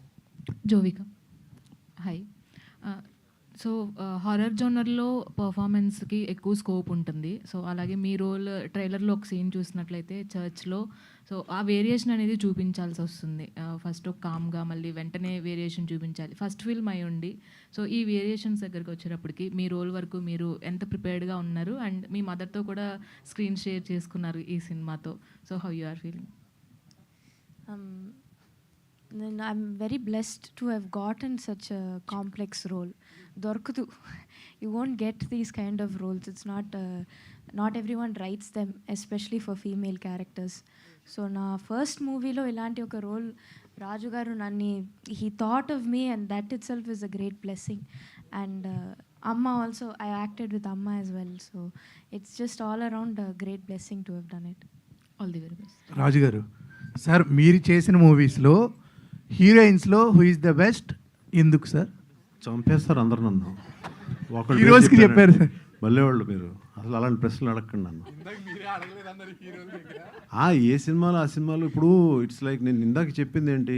జోవిక హాయ్. సో హారర్ జోనర్లో పర్ఫార్మెన్స్కి ఎక్కువ స్కోప్ ఉంటుంది. సో అలాగే మీ రోల్ ట్రైలర్లో ఒక సీన్ చూసినట్లయితే చర్చ్లో, సో ఆ వేరియేషన్ అనేది చూపించాల్సి వస్తుంది. ఫస్ట్ ఒక కామ్గా మళ్ళీ వెంటనే వేరియేషన్ చూపించాలి. ఫస్ట్ ఫిల్మ్ అయి ఉండి సో ఈ వేరియేషన్స్ దగ్గరికి వచ్చేటప్పటికి మీ రోల్ వరకు మీరు ఎంత ప్రిపేర్డ్గా ఉన్నారు అండ్ మీ మదర్తో కూడా స్క్రీన్ షేర్ చేసుకున్నారు ఈ సినిమాతో. So how you are feeling? I'm very blessed to have gotten such a complex role. Dorkudu, you won't get these kind of roles. It's not everyone writes them, especially for female characters. So na first movie lo ilanti oka role Raju garu nanni he thought of me, and that itself is a great blessing. And Amma also, I acted with Amma as well. So it's just all around a great blessing to have done it. All the very best. రాజు గారు sir, మీరు చేసిన మూవీస్లో హీరోయిన్స్లో who is the best, ఎందుకు sir? చంపేస్తారు అందరు నన్ను. ఈ రోజుకి చెప్పారు సార్. మళ్ళీ వాళ్ళు మీరు అసలు అలాంటి ప్రశ్నలు అడగండి నన్ను. ఏ సినిమాలు ఆ సినిమాలు ఇప్పుడు ఇట్స్ లైక్ నేను ఇందాక చెప్పింది ఏంటి,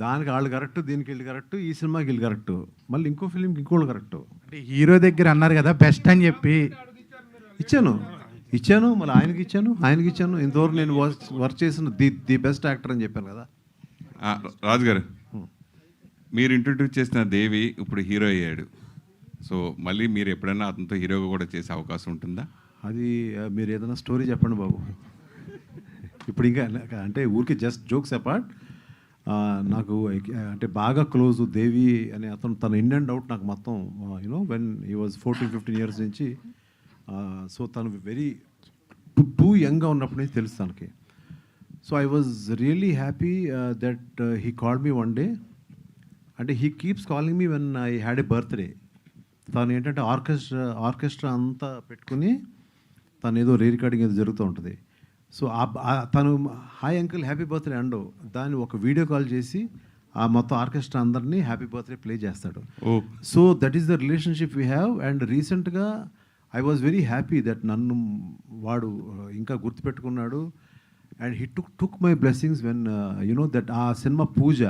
దానికి వాళ్ళు కరెక్ట్, దీనికి వీళ్ళు కరెక్ట్, ఈ సినిమాకి వీళ్ళు కరెక్ట్, మళ్ళీ ఇంకో ఫిలింకి ఇంకోళ్ళు కరెక్ట్. అంటే హీరో దగ్గర అన్నారు కదా బెస్ట్ అని చెప్పి ఇచ్చాను మళ్ళీ ఆయనకి ఇచ్చాను. ఇంతవరకు నేను వర్క్ చేసిన ది బెస్ట్ యాక్టర్ అని చెప్పాను కదా. రాజు గారు, మీరు ఇంట్రడ్యూస్ చేసిన దేవి ఇప్పుడు హీరో అయ్యాడు. సో మళ్ళీ మీరు ఎప్పుడైనా అతనితో హీరోగా కూడా చేసే అవకాశం ఉంటుందా? అది మీరు ఏదైనా స్టోరీ చెప్పండి బాబు. ఇప్పుడు ఇంకా అంటే ఊరికి జస్ట్ జోక్స్ అపార్ట్, నాకు అంటే బాగా క్లోజ్ దేవి అనే అతను, తన ఇన్ అండ్ అవుట్ నాకు మొత్తం you know when he was 14-15 years నుంచి. సో తను వెరీ టూ యంగ్గా ఉన్నప్పటి నుంచి తెలుసు తనకి. So I was really happy that he called me one day. అంటే he keeps calling me when I had a birthday. తను ఏంటంటే ఆర్కెస్ట్రా అంతా పెట్టుకుని తను ఏదో రికార్డింగ్ ఏదో జరుగుతూ ఉంటుంది. సో తను హాయ్ అంకుల్ హ్యాపీ బర్త్డే అండో దాన్ని ఒక వీడియో కాల్ చేసి ఆ మొత్తం ఆర్కెస్ట్రా అందరినీ హ్యాపీ బర్త్డే ప్లే చేస్తాడు. So that is the relationship we have. And రీసెంట్గా I was very happy that నన్ను వాడు ఇంకా గుర్తుపెట్టుకున్నాడు. And he took my blessings when you know that ఆ సినిమా పూజ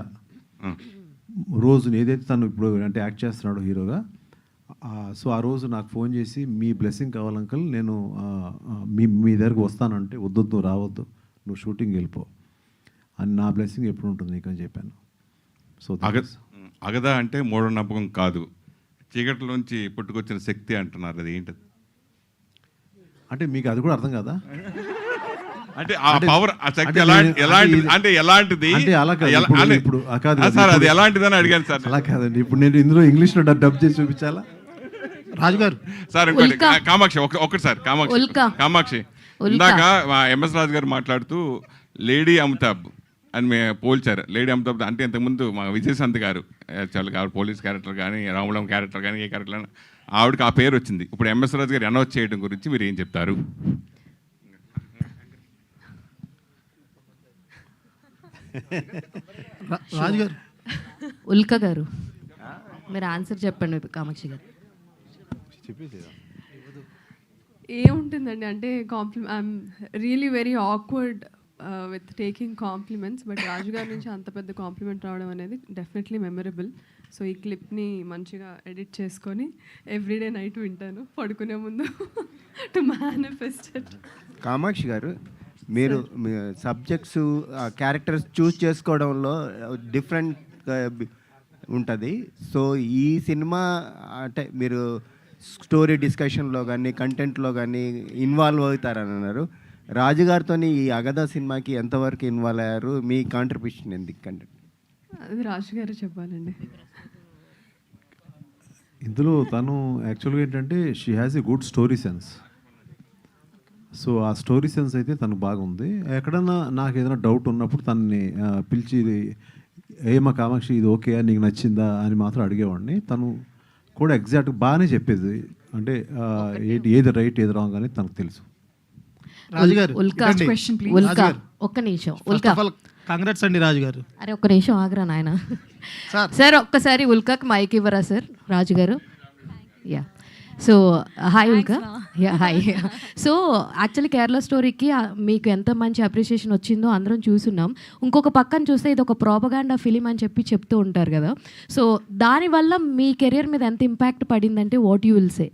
రోజుని ఏదైతే తను ఇప్పుడు అంటే యాక్ట్ చేస్తున్నాడు హీరోగా, సో ఆ రోజు నాకు ఫోన్ చేసి మీ బ్లెస్సింగ్ కావాలి అంకుల్, నేను మీ దగ్గరకు వస్తానంటే వద్దొద్దు రావద్దు, నువ్వు షూటింగ్ వెళ్ళిపో అని, నా బ్లెస్సింగ్ ఎప్పుడు ఉంటుంది నీకు అని చెప్పాను. సో అగదా అంటే మూఢనమ్మకం కాదు, చీకటిలోంచి పుట్టుకొచ్చిన శక్తి అంటున్నారు. అది ఏంటది? అంటే మీకు అది కూడా అర్థం కదా? అంటే ఆ పవర్, ఆ శక్తి ఎలాంటిది? అంటే అలా కాదు, ఇప్పుడు సార్ అది ఎలాంటిదని అడిగాను సార్. అలా కాదండి, ఇప్పుడు నేను ఇందులో ఇంగ్లీష్లో డబ్ చేసి చూపించాలా? రాజుగారు సార్ ఇంకోటి, కామాక్షి ఒకటి సార్, కామాక్షి ఇందాక ఎంఎస్ రాజు గారు మాట్లాడుతూ లేడీ అమితాబ్ అని మేము పోల్చారు. లేడీ అమితాబ్ అంటే ఇంతకుముందు మా విజయశాంతి గారు చాలా పోలీస్ క్యారెక్టర్ కానీ, రాములం క్యారెక్టర్ కానీ, ఏ క్యారెక్టర్ ఆవిడకి ఆ పేరు వచ్చింది. ఇప్పుడు ఎంఎస్ రాజు గారు అనౌన్స్ చేయడం గురించి మీరు ఏం చెప్తారు? రాజుగారు ఉల్కా గారు మీరు ఆన్సర్ చెప్పండి కామాక్షి గారు. ఏముంటుందండి అంటే I'm really very awkward with taking compliments, but Raju గారి నుంచి అంత పెద్ద కాంప్లిమెంట్ రావడం అనేది డెఫినెట్లీ మెమరబుల్. సో ఈ క్లిప్ని మంచిగా ఎడిట్ చేసుకొని ఎవ్రీడే నైట్ వింటాను పడుకునే ముందు టు మేనిఫెస్ట్ ఇట్. కామాక్షి గారు, మీరు సబ్జెక్ట్స్ క్యారెక్టర్స్ చూస్ చేసుకోవడంలో డిఫరెంట్ ఉంటుంది. సో ఈ సినిమా అంటే మీరు స్టోరీ డిస్కషన్లో కానీ కంటెంట్లో కానీ ఇన్వాల్వ్ అవుతారని అన్నారు. రాజుగారితో ఈ అగదా సినిమాకి ఎంతవరకు ఇన్వాల్వ్ అయ్యారు? మీ కాంట్రిబ్యూషన్ ఎందుకు కంటెంట్? అది రాజు గారు చెప్పాలండి. ఇందులో తను యాక్చువల్గా ఏంటంటే she has a good story sense. So ఆ స్టోరీ సెన్స్ అయితే తనకు బాగుంది. ఎక్కడన్నా నాకు ఏదైనా డౌట్ ఉన్నప్పుడు తనని పిలిచి ఏమా కామాక్షి ఇది ఓకే నీకు నచ్చిందా అని మాత్రం అడిగేవాడిని. తను కూడా ఎగ్జాక్ట్గా బాగానే చెప్పేది. అంటే ఏది రైట్ ఏది రాంగ్ అని తనకు తెలుసు. రాజుగారు ఒక్క నిమిషం ఉల్కా, కంగ్రాట్స్ అండి రాజుగారు. అరే ఒక్క నిమిషం ఆగరా నాయన. సార్ ఒక్కసారి ఉల్కాకి మైక్ ఇవ్వరా సార్? రాజుగారు. Yeah, so hi Ulka. Yeah hi. So actually Kerala స్టోరీకి మీకు ఎంత మంచి అప్రిషియేషన్ వచ్చిందో అందరం చూస్తున్నాం. ఇంకొక పక్కన చూస్తే ఇది ఒక ప్రోపగాండా ఫిలిం అని చెప్తూ ఉంటారు కదా. సో దానివల్ల మీ కెరియర్ మీద ఎంత ఇంపాక్ట్ పడిందంటే what you will say?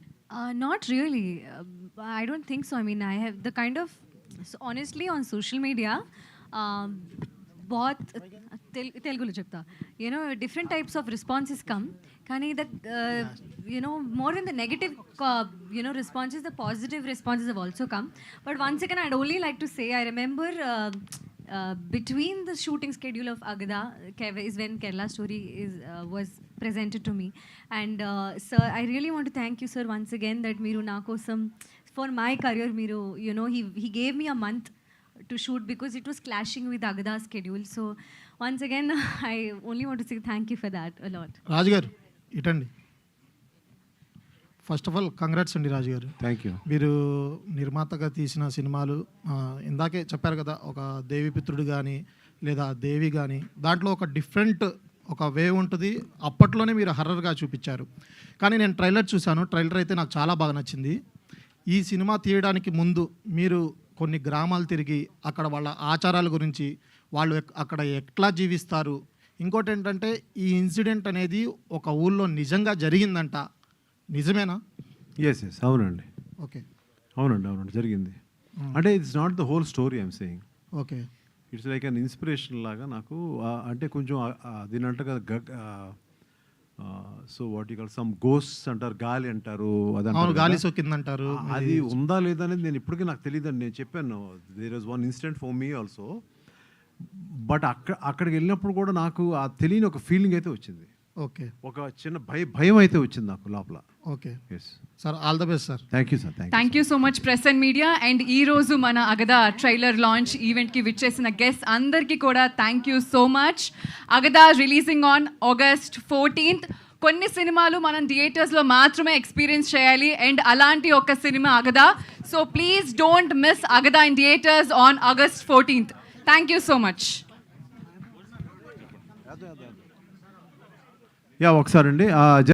Not really. I don't think so. I mean, I have the kind of, so honestly, on social media, बहुत तेलुगुलो చెప్తా, you know, different types of responses come. కానీ the you know, more than the negative you know responses, the positive responses have also come. But once again, I'd only like to say, I remember between the shooting schedule of Agada is when Kerala Story was presented to me. And sir, I really want to thank you, sir, once again, that Miru na kosam for my career, Miru, you know, he gave me a month to shoot because it was clashing with Agada's schedule. So once again, I only want to say thank you for that a lot. రాజుగారు ఇటండి. First of all congrats అండి రాజుగారు. Thank you. మీరు నిర్మాతగా తీసిన సినిమాలు ఇందాకే చెప్పారు కదా, ఒక దేవిపుత్రుడు కానీ లేదా దేవి కానీ, దాంట్లో ఒక డిఫరెంట్ ఒక వే ఉంటుంది. అప్పట్లోనే మీరు హర్రర్గా చూపించారు. కానీ నేను ట్రైలర్ చూశాను. ట్రైలర్ అయితే నాకు చాలా బాగా నచ్చింది. ఈ సినిమా తీయడానికి ముందు మీరు కొన్ని గ్రామాలు తిరిగి అక్కడ వాళ్ళ ఆచారాల గురించి, వాళ్ళు అక్కడ ఎట్లా జీవిస్తారు, ఇంకోటి ఏంటంటే ఈ ఇన్సిడెంట్ అనేది ఒక ఊళ్ళో నిజంగా జరిగిందంట, నిజమేనా? ఎస్ అవునండి. ఓకే, అవునండి జరిగింది. అంటే it's not the whole story I'm saying. Okay, it's like an inspiration లాగా నాకు. అంటే కొంచెం దీని అంట కదా, so what you call some ghosts అంటారు, గాలి అంటారు, గాలి సోకిందంటారు. అది ఉందా లేదా అనేది నేను ఇప్పటికీ నాకు తెలియదండి. నేను చెప్పాను there was one incident for me also. But అక్కడికి వెళ్ళినప్పుడు కూడా నాకు ఆ తెలియని ఒక ఫీలింగ్ అయితే వచ్చింది. ఓకే, ఒక చిన్న భయం అయితే వచ్చింది నాకు లోపల. Okay, yes sir, all the best sir. Thank you sir. Thank you so much press and media. And ఈ రోజు మన అగదా ట్రైలర్ లాంచ్ ఈవెంట్కి విచ్చేసిన గెస్ట్ అందరికీ కూడా thank you so much. Agada releasing on August 14th. కొన్ని సినిమాలు మనం థియేటర్స్లో మాత్రమే ఎక్స్పీరియన్స్ చేయాలి, అండ్ అలాంటి ఒక సినిమా Agada. So please don't miss Agada in theatres on August 14th. Thank you so much. Yeah ఒకసారి అండి